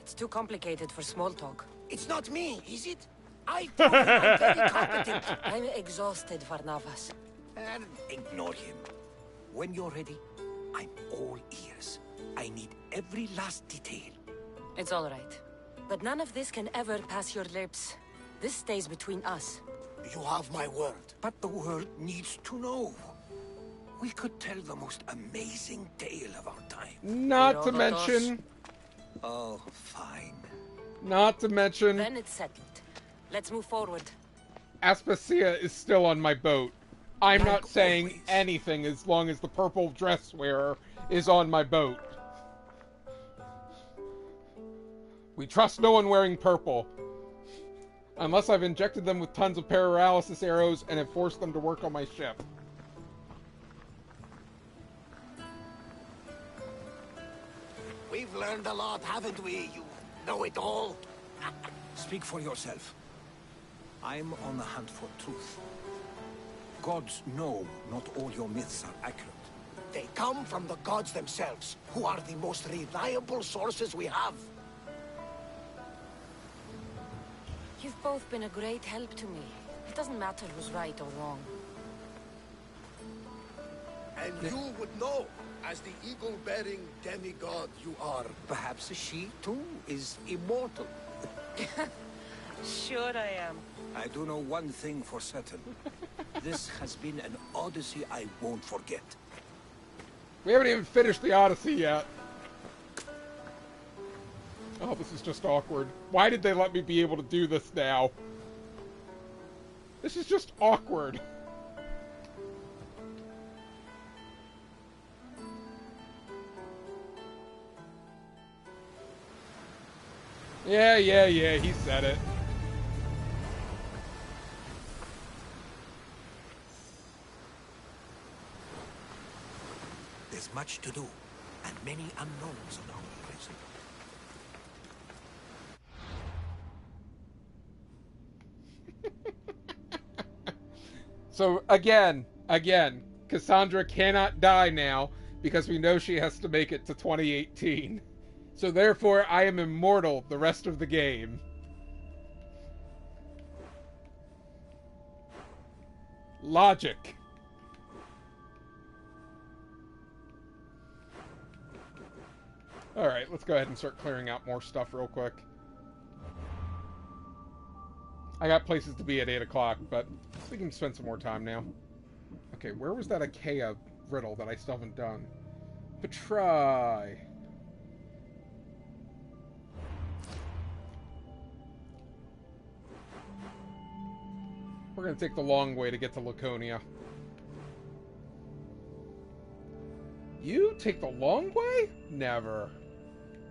It's too complicated for small talk. It's not me, is it? I told him I'm very competent. I'm exhausted, Varnavas. And ignore him. When you're ready, I'm all ears. I need every last detail. It's all right. But none of this can ever pass your lips. This stays between us. You have my word. But the world needs to know. We could tell the most amazing tale of our time. Not to mention... Oh, fine. Not to mention... Then it's settled. Let's move forward. Aspasia is still on my boat. I'm not saying anything as long as the purple dress wearer is on my boat. We trust no one wearing purple. Unless I've injected them with tons of paralysis arrows and have forced them to work on my ship. We've learned a lot, haven't we? You know it all. Speak for yourself. I'm on the hunt for truth. Gods know not all your myths are accurate. They come from the gods themselves, who are the most reliable sources we have. You've both been a great help to me. It doesn't matter who's right or wrong. And you would know, as the eagle-bearing demigod you are. Perhaps she, too, is immortal. Sure I am. I do know one thing for certain. This has been an Odyssey I won't forget. We haven't even finished the Odyssey yet. Oh, this is just awkward. Why did they let me be able to do this now? This is just awkward. Yeah, he said it. There's much to do, and many unknowns on our horizon. So, again, Kassandra cannot die now, because we know she has to make it to 2018. So therefore, I am immortal the rest of the game. Logic. Alright, let's go ahead and start clearing out more stuff real quick. I got places to be at 8 o'clock, but we can spend some more time now. Okay, where was that Achaea riddle that I still haven't done? Patry. We're going to take the long way to get to Laconia. You take the long way? Never.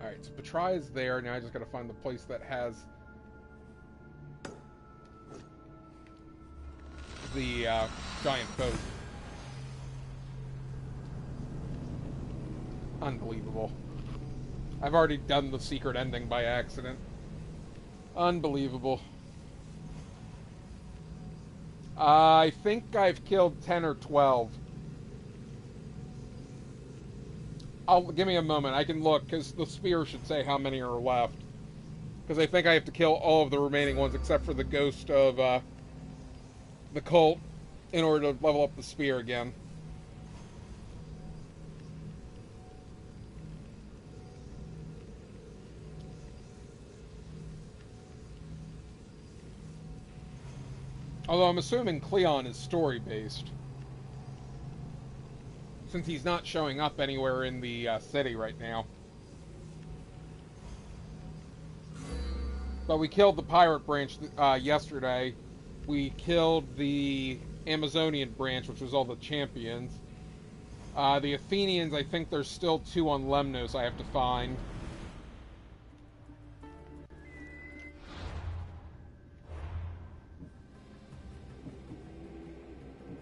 Alright, so Patry is there. Now I just got to find the place that has the giant boat. Unbelievable. I've already done the secret ending by accident. Unbelievable. I think I've killed 10 or 12. Give me a moment. I can look, because the spear should say how many are left. Because I think I have to kill all of the remaining ones, except for the ghost of the cult, in order to level up the spear again. Although I'm assuming Cleon is story-based, since he's not showing up anywhere in the city right now. But we killed the pirate branch yesterday. We killed the Amazonian branch, which was all the champions. The Athenians, I think there's still 2 on Lemnos I have to find.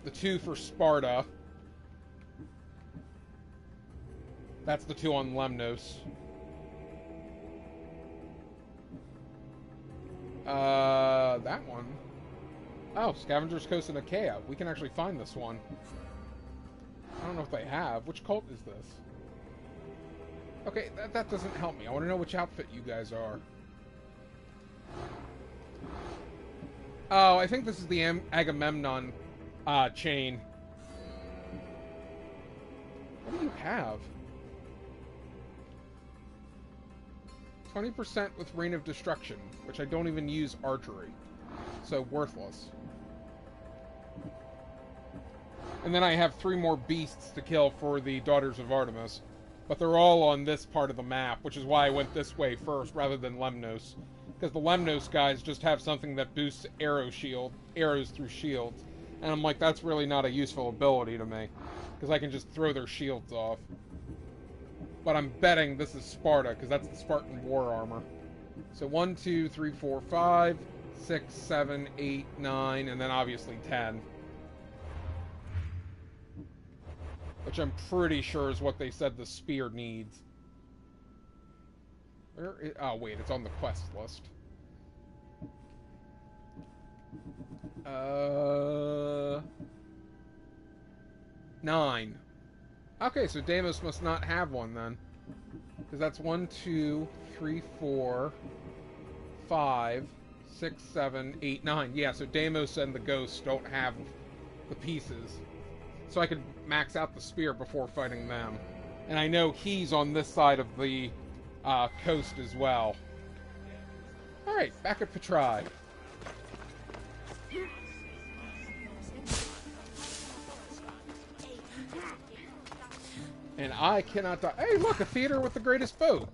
The 2 for Sparta. That's the 2 on Lemnos. That one. Oh, Scavenger's Coast and Achaea. We can actually find this one. I don't know if they have. Which cult is this? Okay, that doesn't help me. I want to know which outfit you guys are. Oh, I think this is the Agamemnon chain. What do you have? 20% with Reign of Destruction, which I don't even use archery. So, worthless. And then I have 3 more beasts to kill for the Daughters of Artemis. But they're all on this part of the map, which is why I went this way first rather than Lemnos. Because the Lemnos guys just have something that boosts arrows through shields. And I'm like, that's really not a useful ability to me. Because I can just throw their shields off. But I'm betting this is Sparta, because that's the Spartan war armor. So 1, 2, 3, 4, 5, 6, 7, 8, 9, and then obviously 10. Which I'm pretty sure is what they said the spear needs. Oh, wait, it's on the quest list. 9. Okay, so Deimos must not have one then. Because that's 1, 2, 3, 4, 5, 6, 7, 8, 9. Yeah, so Deimos and the ghosts don't have the pieces. So I could max out the spear before fighting them. And I know he's on this side of the coast as well. Alright, back at Petrai. And I cannot die. Hey, look, a theater with the greatest boat.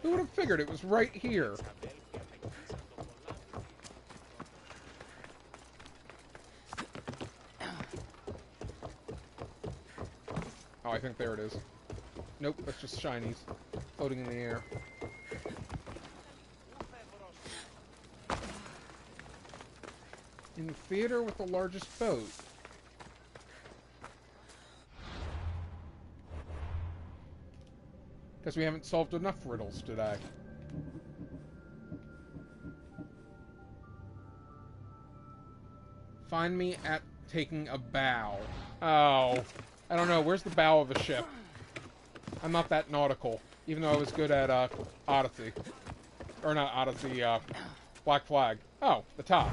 Who would have figured it was right here? Oh, I think there it is. Nope, that's just shinies floating in the air. In the theater with the largest boat. Because we haven't solved enough riddles today. Find me at taking a bow. Oh. I don't know. Where's the bow of a ship? I'm not that nautical. Even though I was good at Odyssey. Or not Odyssey, Black Flag. Oh, the top.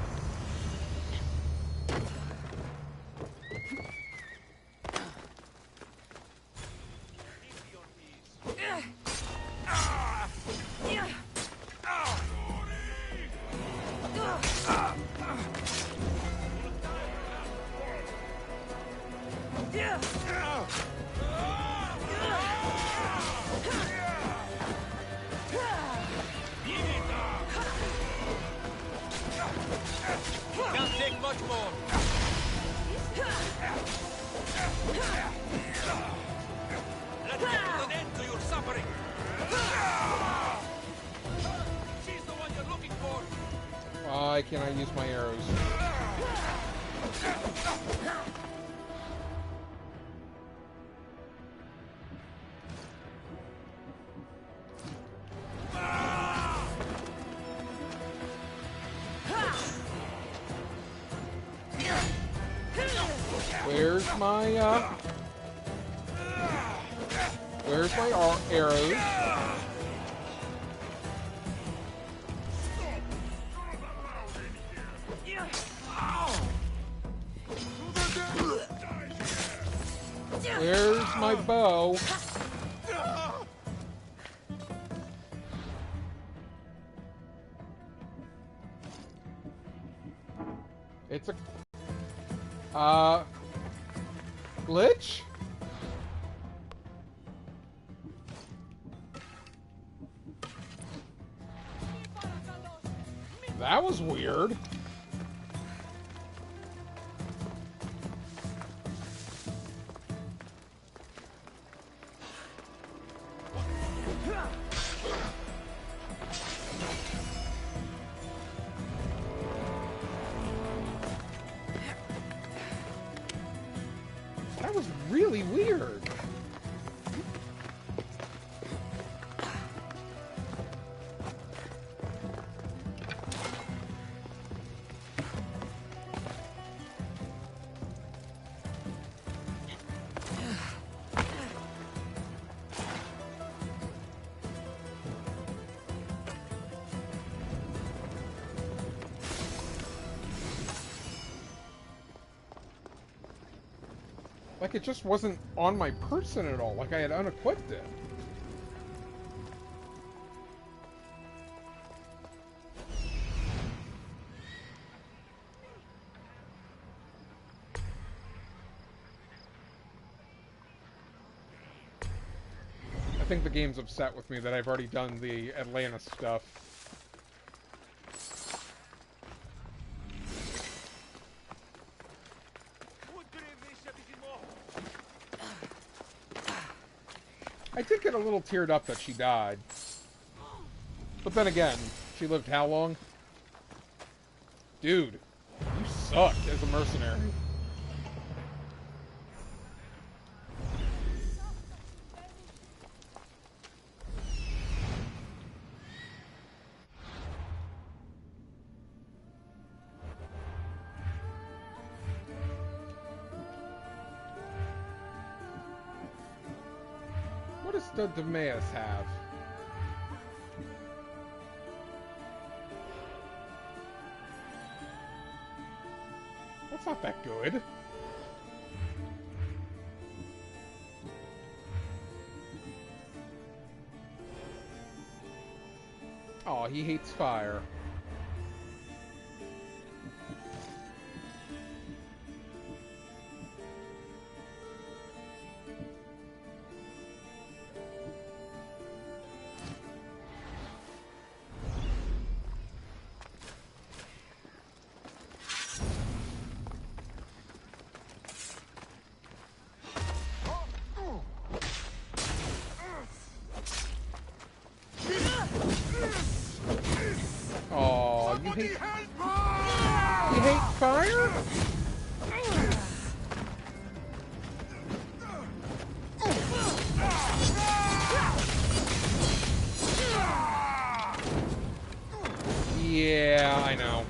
Why can't I use my arrows? Where's my arrows? Where's my bow? It's a glitch? That was weird. That was really weird. Like, it just wasn't on my person at all. Like, I had unequipped it. think the game's upset with me that I've already done the Atlantis stuff. I did get a little teared up that she died. But then again, she lived how long? Dude, you suck as a mercenary. What does the Demeas have? That's not that good. Oh, he hates fire. You hate fire? Yeah, I know.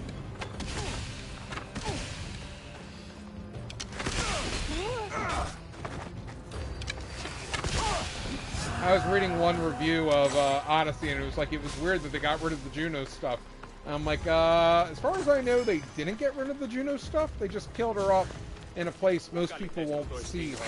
I was reading one review of Odyssey, and it was like, it was weird that they got rid of the Juno stuff. And I'm like, as far as I know, they didn't get rid of the Juno stuff. They just killed her off in a place most people won't see her.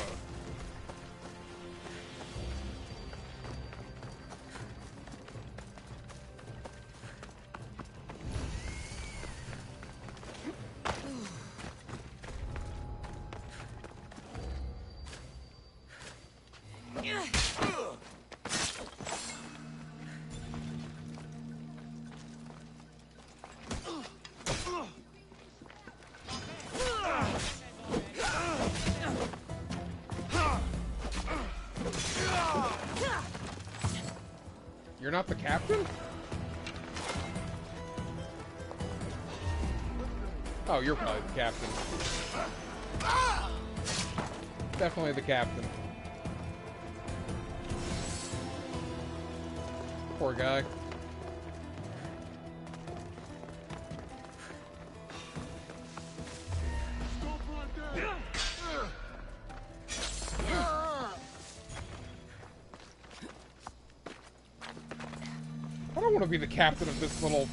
You're not the captain? Oh, you're probably the captain. Definitely the captain. Poor guy. I don't want to be the captain of this little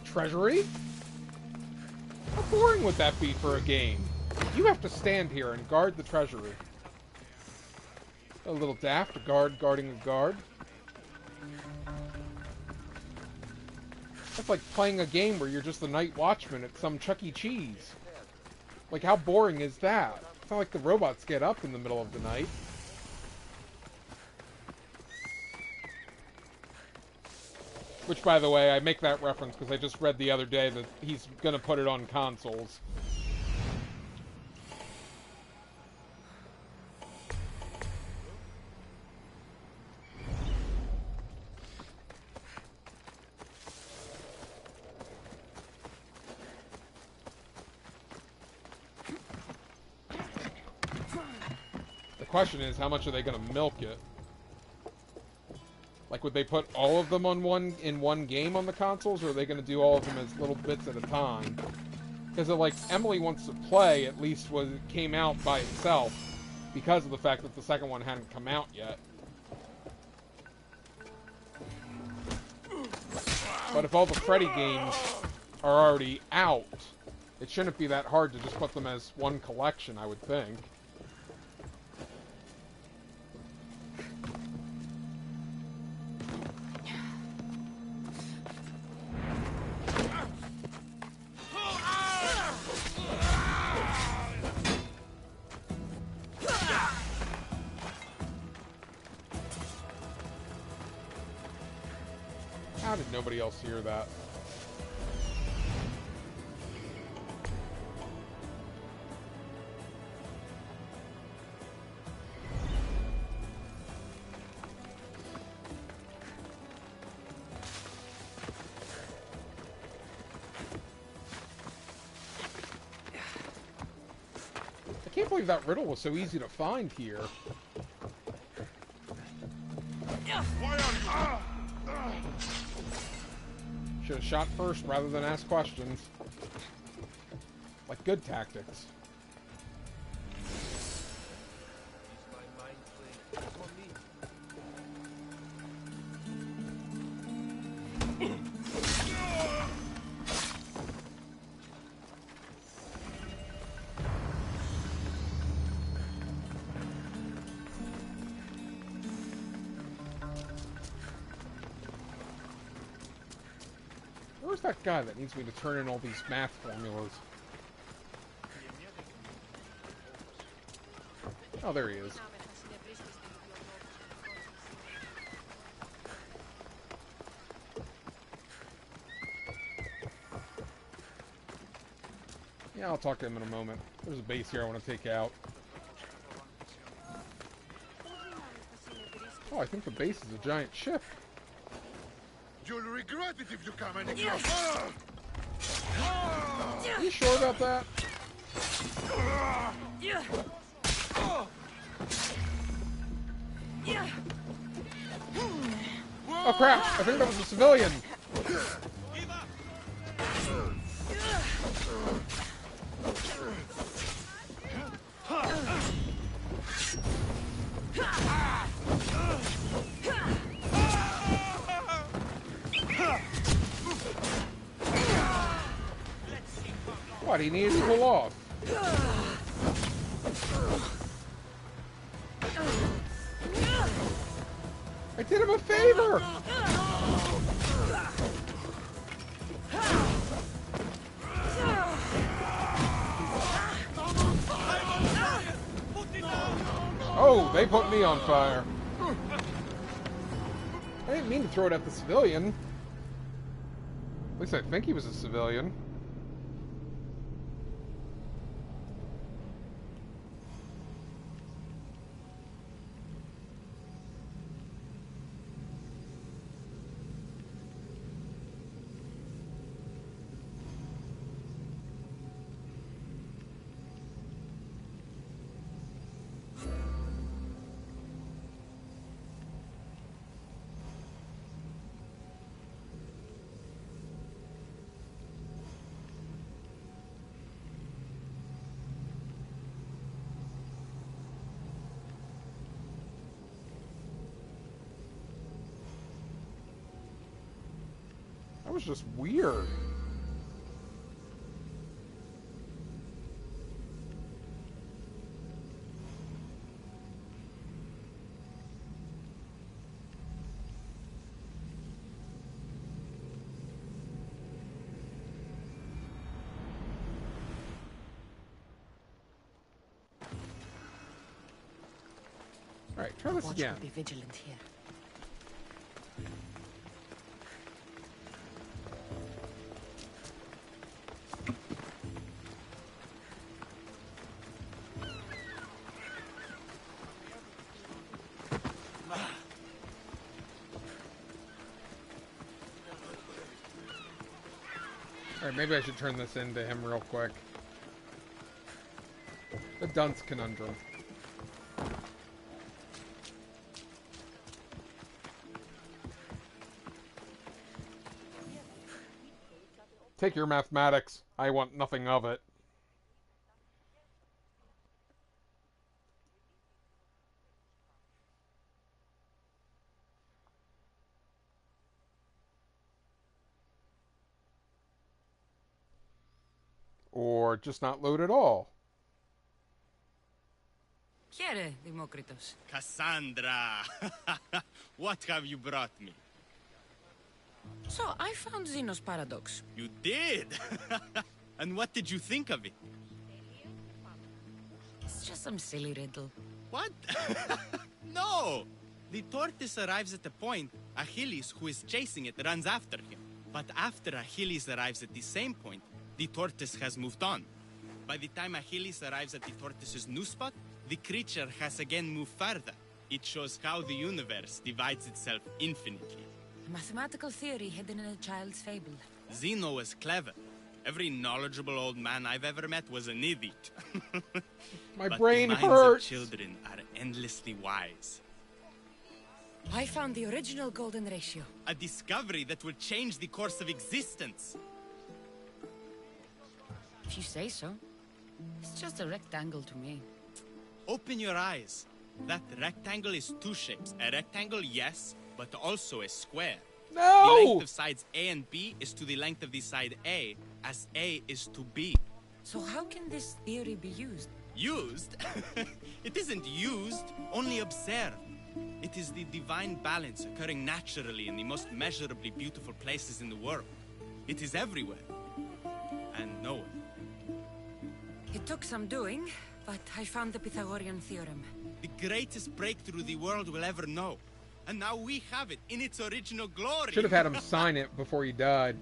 treasury. How boring would that be for a game? You have to stand here and guard the treasury. A little daft, a guard guarding a guard. That's like playing a game where you're just the night watchman at some Chuck E. Cheese. Like, how boring is that? It's not like the robots get up in the middle of the night. Which, by the way, I make that reference because I just read the other day that he's going to put it on consoles. The question is, how much are they going to milk it? Like, would they put all of them on one game on the consoles, or are they going to do all of them as little bits at a time? Because, like, Emily Wants to Play, at least, came out by itself, because of the fact that the second one hadn't come out yet. But if all the Freddy games are already out, it shouldn't be that hard to just put them as one collection, I would think. How did nobody else hear that? I can't believe that riddle was so easy to find here. Should have shot first rather than ask questions. Like good tactics. Where's that guy that needs me to turn in all these math formulas? Oh, there he is. Yeah, I'll talk to him in a moment. There's a base here I want to take out. Oh, I think the base is a giant ship. You'll regret it if you come any closer. Are you sure about that? Oh crap! I think that was a civilian. What, he needed to pull off? I did him a favor! Oh, they put me on fire. I didn't mean to throw it at the civilian. At least I think he was a civilian. That was just weird. All right, try this again. Be vigilant here. Alright, maybe I should turn this into him real quick. The dunce conundrum. Take your mathematics. I want nothing of it. Or just not load at all. Here, Demokritos. Kassandra! What have you brought me? So, I found Zeno's paradox. You did? And what did you think of it? It's just some silly riddle. What? No! The tortoise arrives at a point, Achilles, who is chasing it, runs after him. But after Achilles arrives at the same point, the tortoise has moved on. By the time Achilles arrives at the tortoise's new spot, the creature has again moved further. It shows how the universe divides itself infinitely. A mathematical theory hidden in a child's fable. Zeno was clever. Every knowledgeable old man I've ever met was an idiot. My But brain the minds hurts. of children are endlessly wise. I found the original golden ratio. A discovery that will change the course of existence. If you say so. It's just a rectangle to me. Open your eyes. That rectangle is two shapes. A rectangle, yes, but also a square. No! The length of sides A and B is to the length of the side A, as A is to B. So how can this theory be used? Used? It isn't used, only observed. It is the divine balance occurring naturally in the most measurably beautiful places in the world. It is everywhere. And nowhere. It took some doing, but I found the Pythagorean theorem. The greatest breakthrough the world will ever know. And now we have it in its original glory. Should have had him sign it before he died.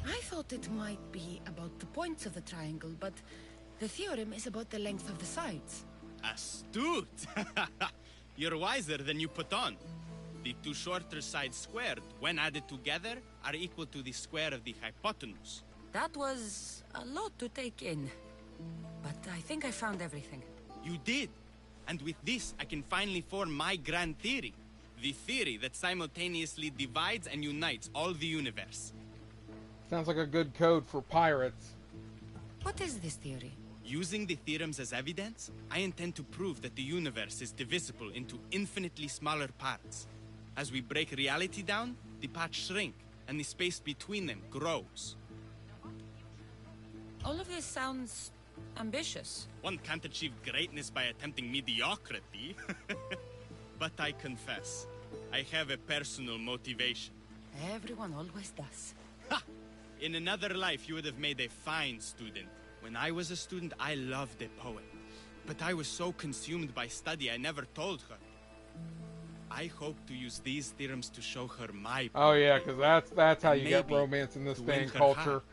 I thought it might be about the points of the triangle, but the theorem is about the length of the sides. Astute! You're wiser than you put on. The two shorter sides squared, when added together, are equal to the square of the hypotenuse. That was a lot to take in. But I think I found everything. You did. And with this, I can finally form my grand theory. The theory that simultaneously divides and unites all the universe. Sounds like a good code for pirates. What is this theory? Using the theorems as evidence, I intend to prove that the universe is divisible into infinitely smaller parts. As we break reality down, the parts shrink, and the space between them grows. All of this sounds ambitious. One can't achieve greatness by attempting mediocrity. But I confess, I have a personal motivation. Everyone always does. Ha! In another life, you would have made a fine student. When I was a student, I loved a poet. But I was so consumed by study, I never told her. I hope to use these theorems to show her my Oh yeah, because that's how you get maybe romance in this to day win and her culture. heart.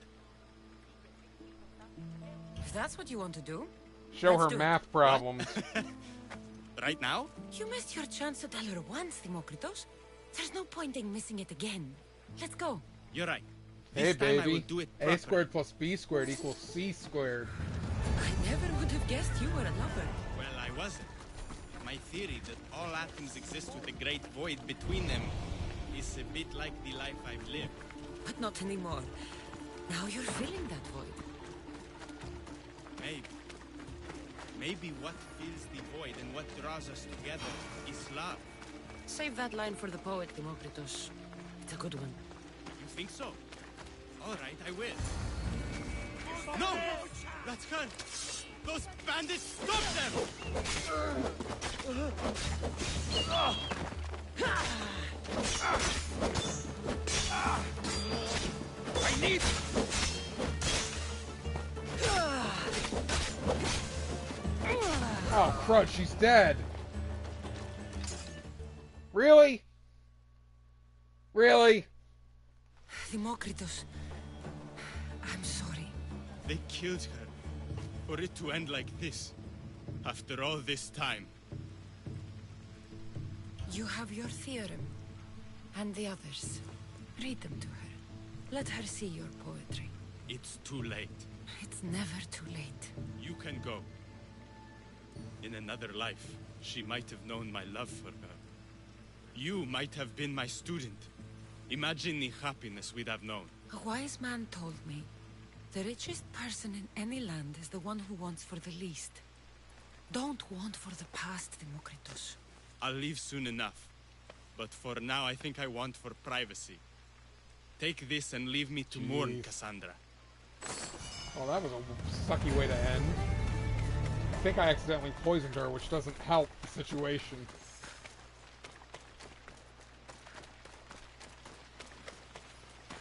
If that's what you want to do, Show let's her do it. math problems. Right now? You missed your chance to tell her once, Demokritos. There's no point in missing it again. Let's go. You're right. Hey This time I will baby, do it A proper. squared plus B squared equals C squared. I never would have guessed you were a lover. Well, I wasn't. My theory that all atoms exist with a great void between them is a bit like the life I've lived. But not anymore. Now you're filling that void. Maybe. Maybe what fills the void and what draws us together is love. Save that line for the poet, Demokritos. It's a good one. You think so? All right, I will. No! That's her! Those bandits, stop them! I need... Oh, crud, she's dead. Really? Really? Demokritos, I'm sorry. They killed her. For it to end like this. After all this time. You have your theorem. And the others. Read them to her. Let her see your poetry. It's too late. It's never too late. You can go. In another life, she might have known my love for her. You might have been my student. Imagine the happiness we'd have known. A wise man told me, the richest person in any land is the one who wants for the least. Don't want for the past, Demokritos. I'll leave soon enough. But for now, I think I want for privacy. Take this and leave me to mourn, Kassandra. Oh, that was a sucky way to end. I think I accidentally poisoned her, which doesn't help the situation.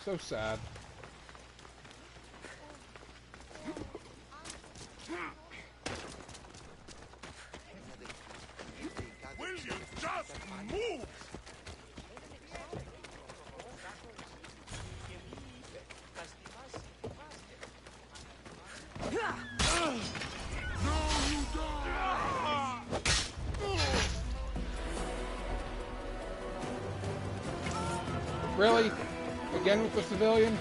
So sad. Will Really? Again with the civilian?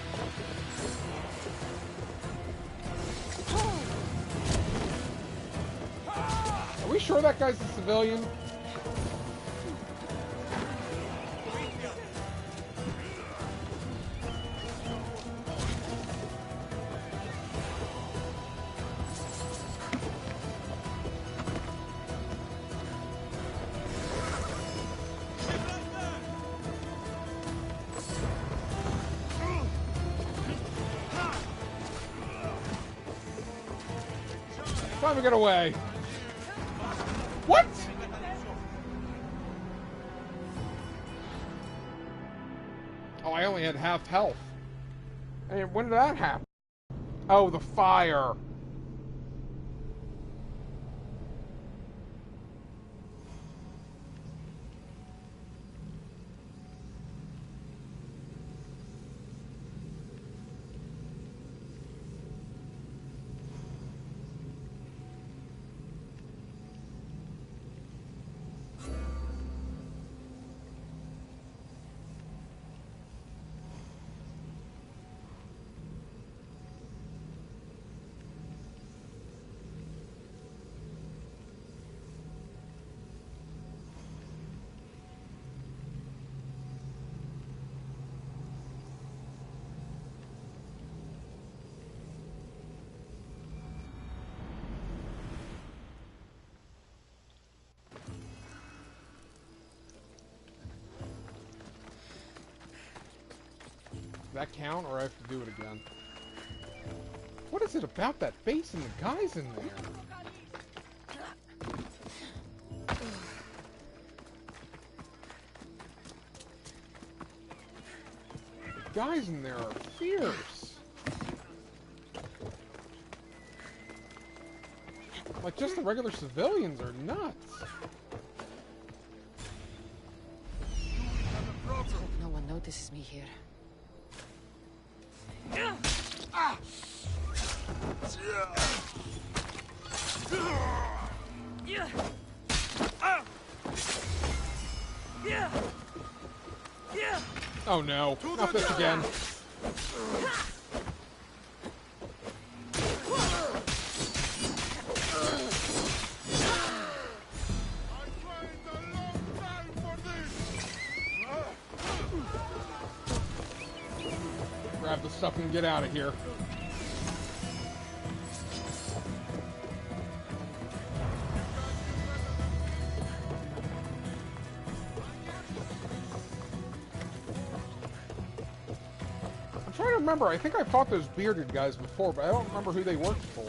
Are we sure that guy's a civilian? Time to get away. What? Oh, I only had half health. Hey, when did that happen? Oh, the fire. Does that count, or I have to do it again? What is it about that base and the guys in there? The guys in there are fierce. Like, just the regular civilians are nuts. Let's hope no one notices me here. Oh no, not this again. Grab the stuff and get out of here. I'm trying to remember. I think I fought those bearded guys before, but I don't remember who they worked for.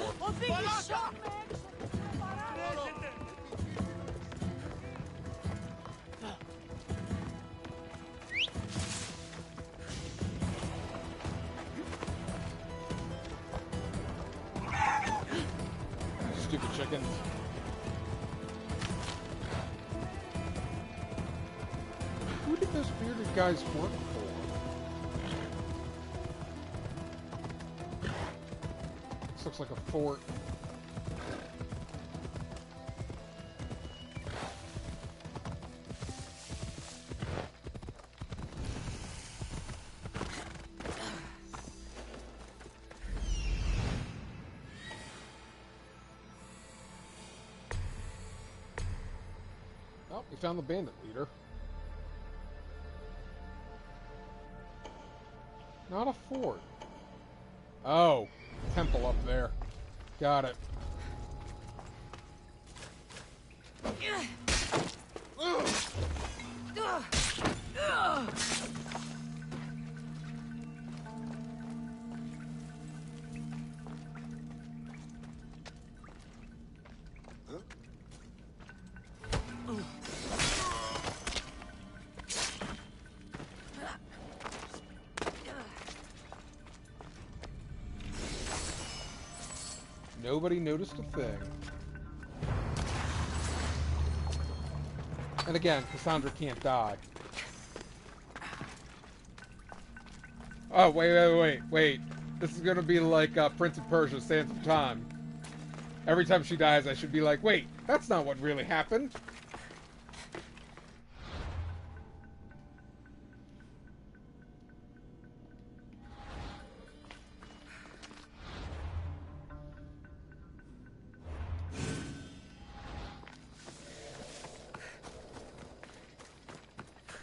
Stupid chickens. Who did those bearded guys work for? This looks like a fort. Oh, we found the bandit leader. Not a fort. Oh, temple up there. Got it. Nobody noticed a thing. And again, Kassandra can't die. Oh, wait. This is gonna be like Prince of Persia, Sands of Time. Every time she dies, I should be like, wait, that's not what really happened.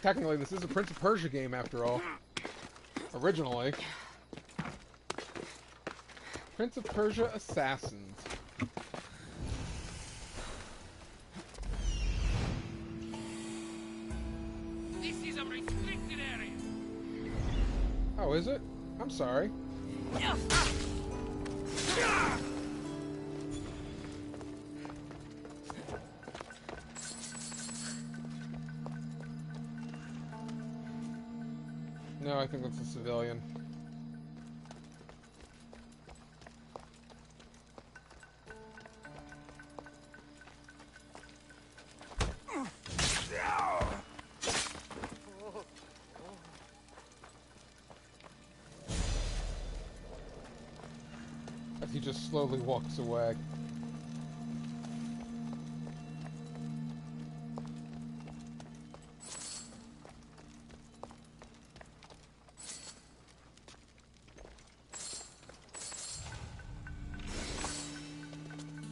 Technically, this is a Prince of Persia game, after all. Originally. Prince of Persia Assassins. This is a restricted area. Oh, is it? I'm sorry. No, I think that's a civilian. As he just slowly walks away.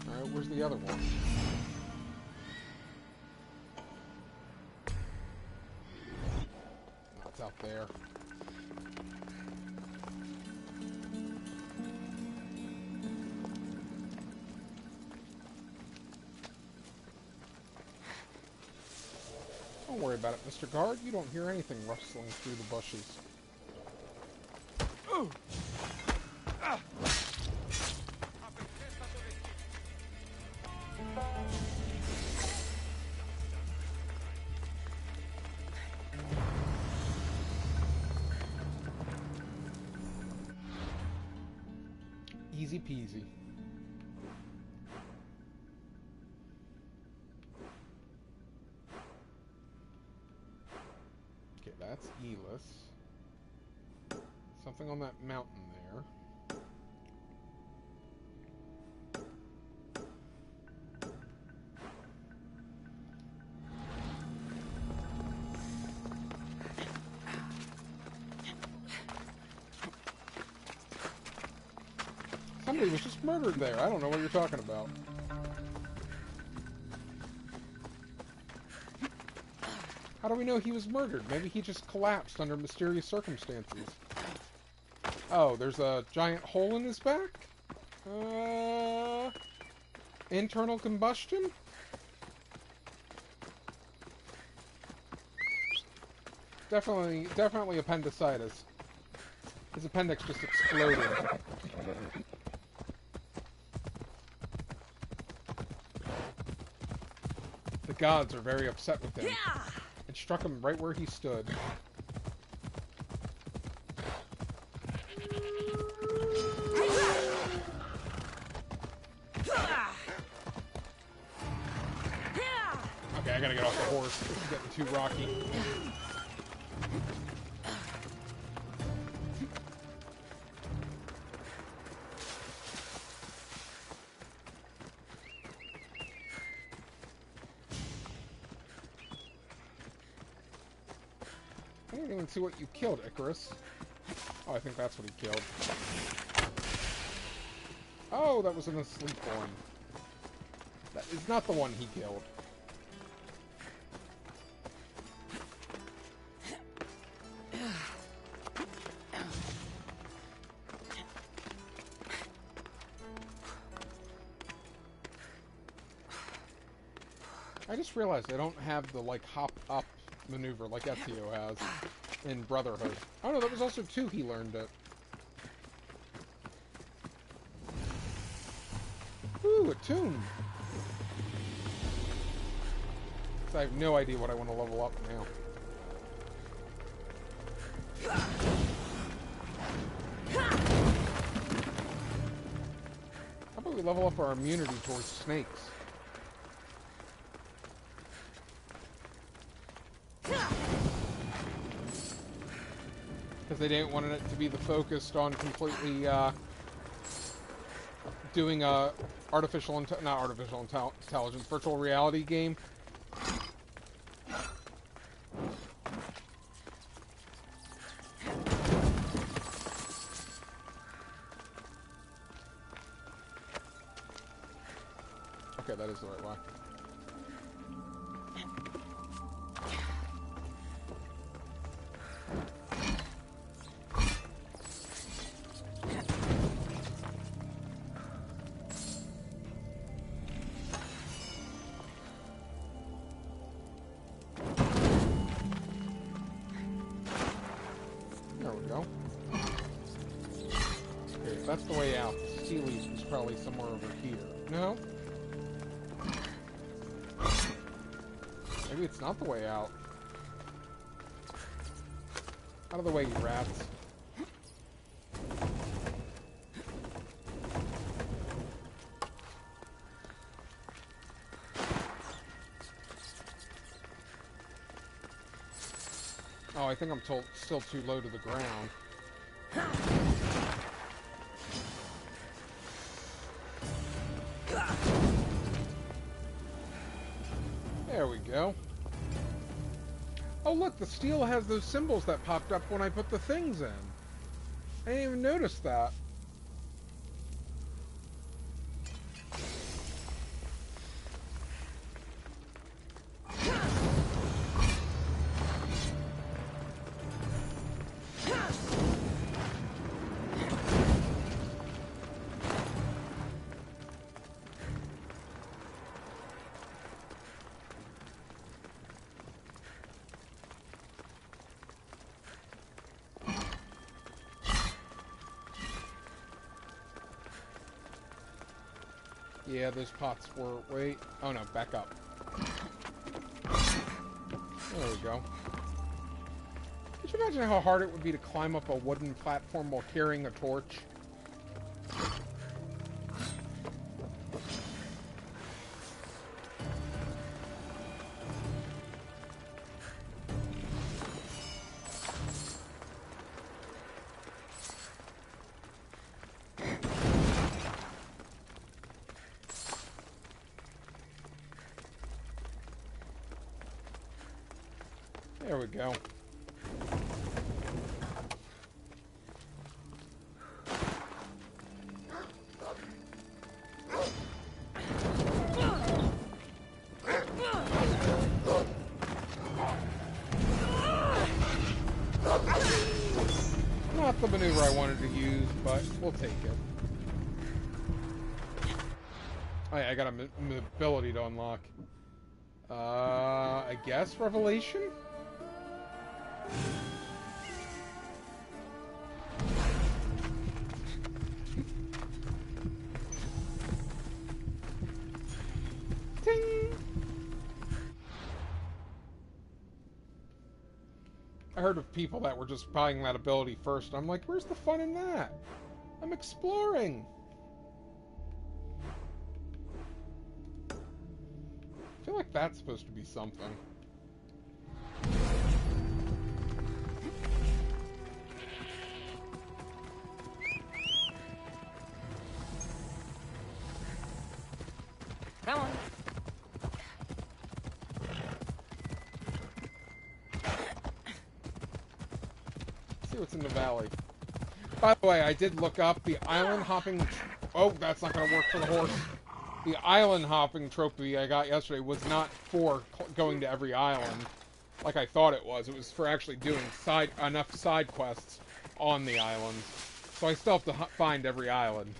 Alright, where's the other one? Oh, it's out there. Don't worry about it, Mr. Guard. You don't hear anything rustling through the bushes. Easy peasy. Okay, that's Elis. Something on that mountain there. Somebody was just murdered there. I don't know what you're talking about. How do we know he was murdered? Maybe he just collapsed under mysterious circumstances. Oh, there's a giant hole in his back? Internal combustion? Definitely appendicitis. His appendix just exploded. The gods are very upset with him. It struck him right where he stood. Okay, I gotta get off the horse. This is getting too rocky. I didn't even see what you killed, Icarus. Oh, I think that's what he killed. Oh, that was an asleep one. That is not the one he killed. I just realized I don't have the, like, hop up maneuver like Ezio has in Brotherhood. Oh no, that was also 2 he learned it. Ooh, a tomb! So I have no idea what I want to level up now. How about we level up our immunity towards snakes? Because they didn't want it to be the focused on completely doing a intelligence, virtual reality game. Okay, that is the right way. that's the way out. The Steely's was probably somewhere over here. No? Maybe it's not the way out. Out of the way, you rats. Oh, I think I'm still too low to the ground. There we go. Oh look, the steel has those symbols that popped up when I put the things in. I didn't even notice that. Yeah, those pots were... Wait. Oh, no. Back up. There we go. Could you imagine how hard it would be to climb up a wooden platform while carrying a torch? There we go. Not the maneuver I wanted to use, but we'll take it. Oh yeah, I got a ability to unlock. I guess Revelation? Ting! I heard of people that were just buying that ability first. I'm like, where's the fun in that? I'm exploring. I feel like that's supposed to be something. Come on. See what's in the valley. By the way, I did look up the island hopping... Oh, that's not going to work for the horse. The island hopping trophy I got yesterday was not for going to every island like I thought it was. It was for actually doing enough side quests on the island. So I still have to find every island.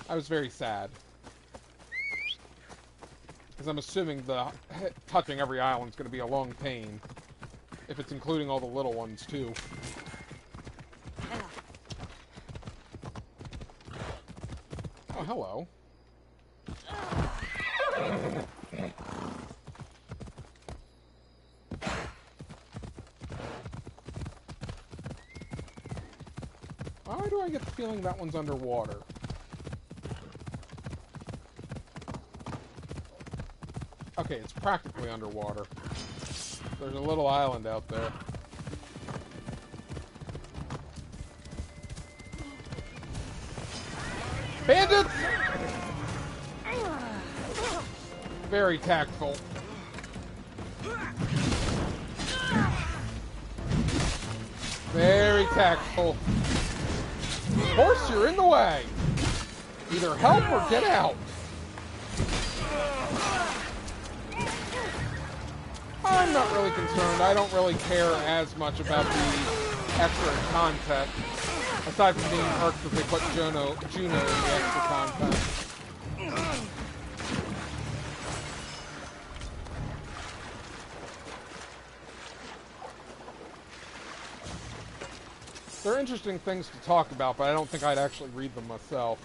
I was very sad. Because I'm assuming the touching every island is going to be a long pain. If it's including all the little ones, too. Oh, hello. Why do I get the feeling that one's underwater? Okay, it's practically underwater. There's a little island out there. Bandits! Very tactful. Very tactful. Horse, you're in the way. Either help or get out. I'm not really concerned. I don't really care as much about the extra content. Aside from being irked that they put Juno in the extra content. They're interesting things to talk about, but I don't think I'd actually read them myself.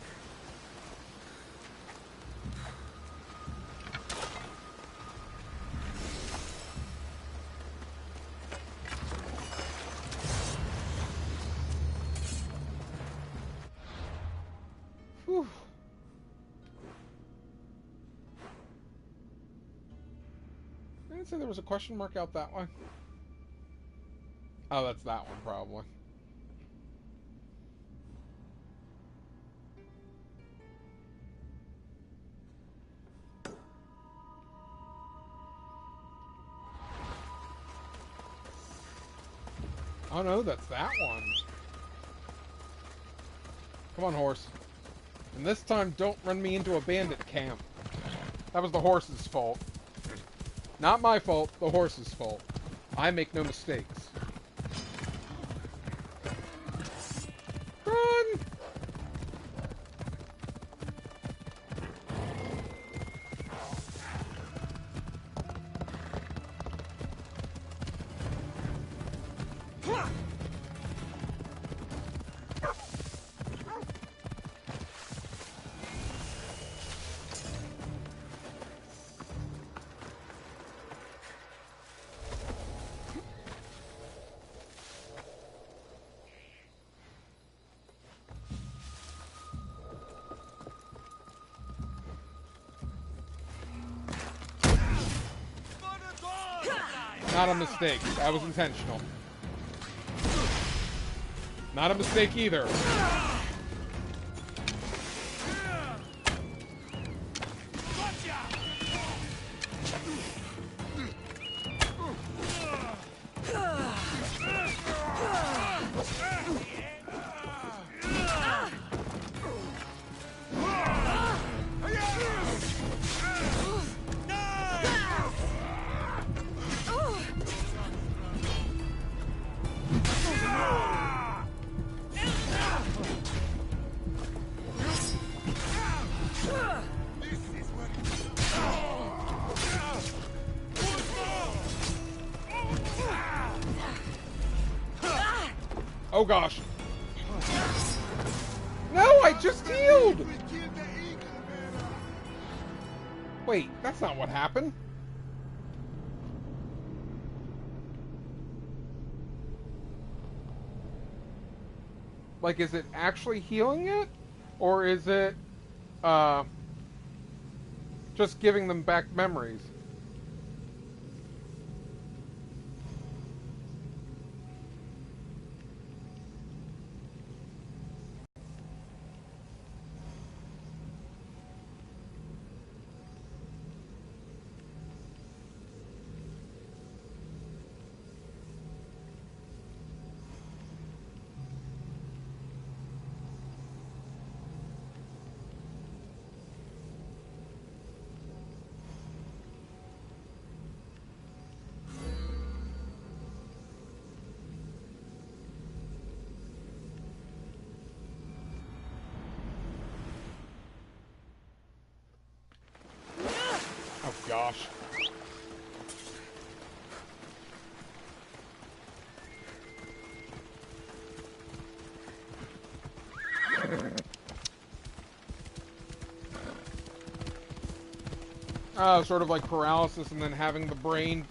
Whew. I didn't say there was a question mark out that way. Oh, that's that one, probably. Oh no, that's that one. Come on, horse. And this time, don't run me into a bandit camp. That was the horse's fault. Not my fault, the horse's fault. I make no mistakes. Run! Not a mistake. That was intentional. Not a mistake either. Oh gosh. No, I just healed! Wait, that's not what happened. Like, is it actually healing it? Or is it, just giving them back memories? Oh gosh. Sort of like paralysis and then having the brain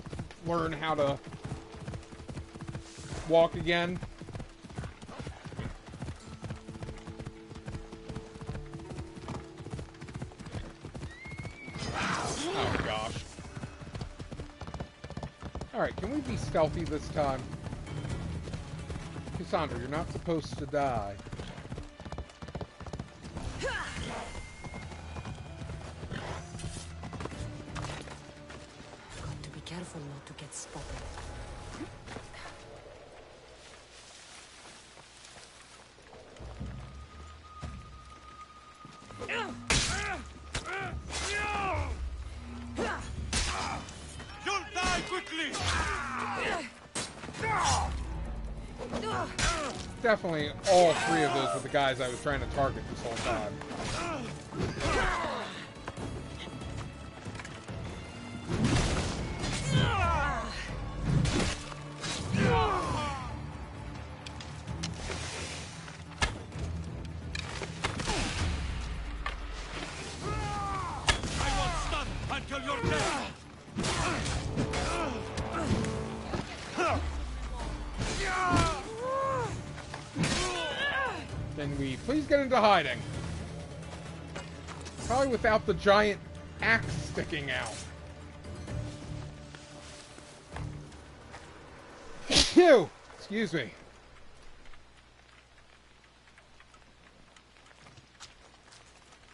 learn how to walk again. Oh gosh. Alright, can we be stealthy this time? Kassandra, you're not supposed to die. Careful not to get spotted. You'll die quickly! Definitely all three of those were the guys I was trying to target this whole time. Can we please get into hiding? Probably without the giant axe sticking out. Phew! Excuse me.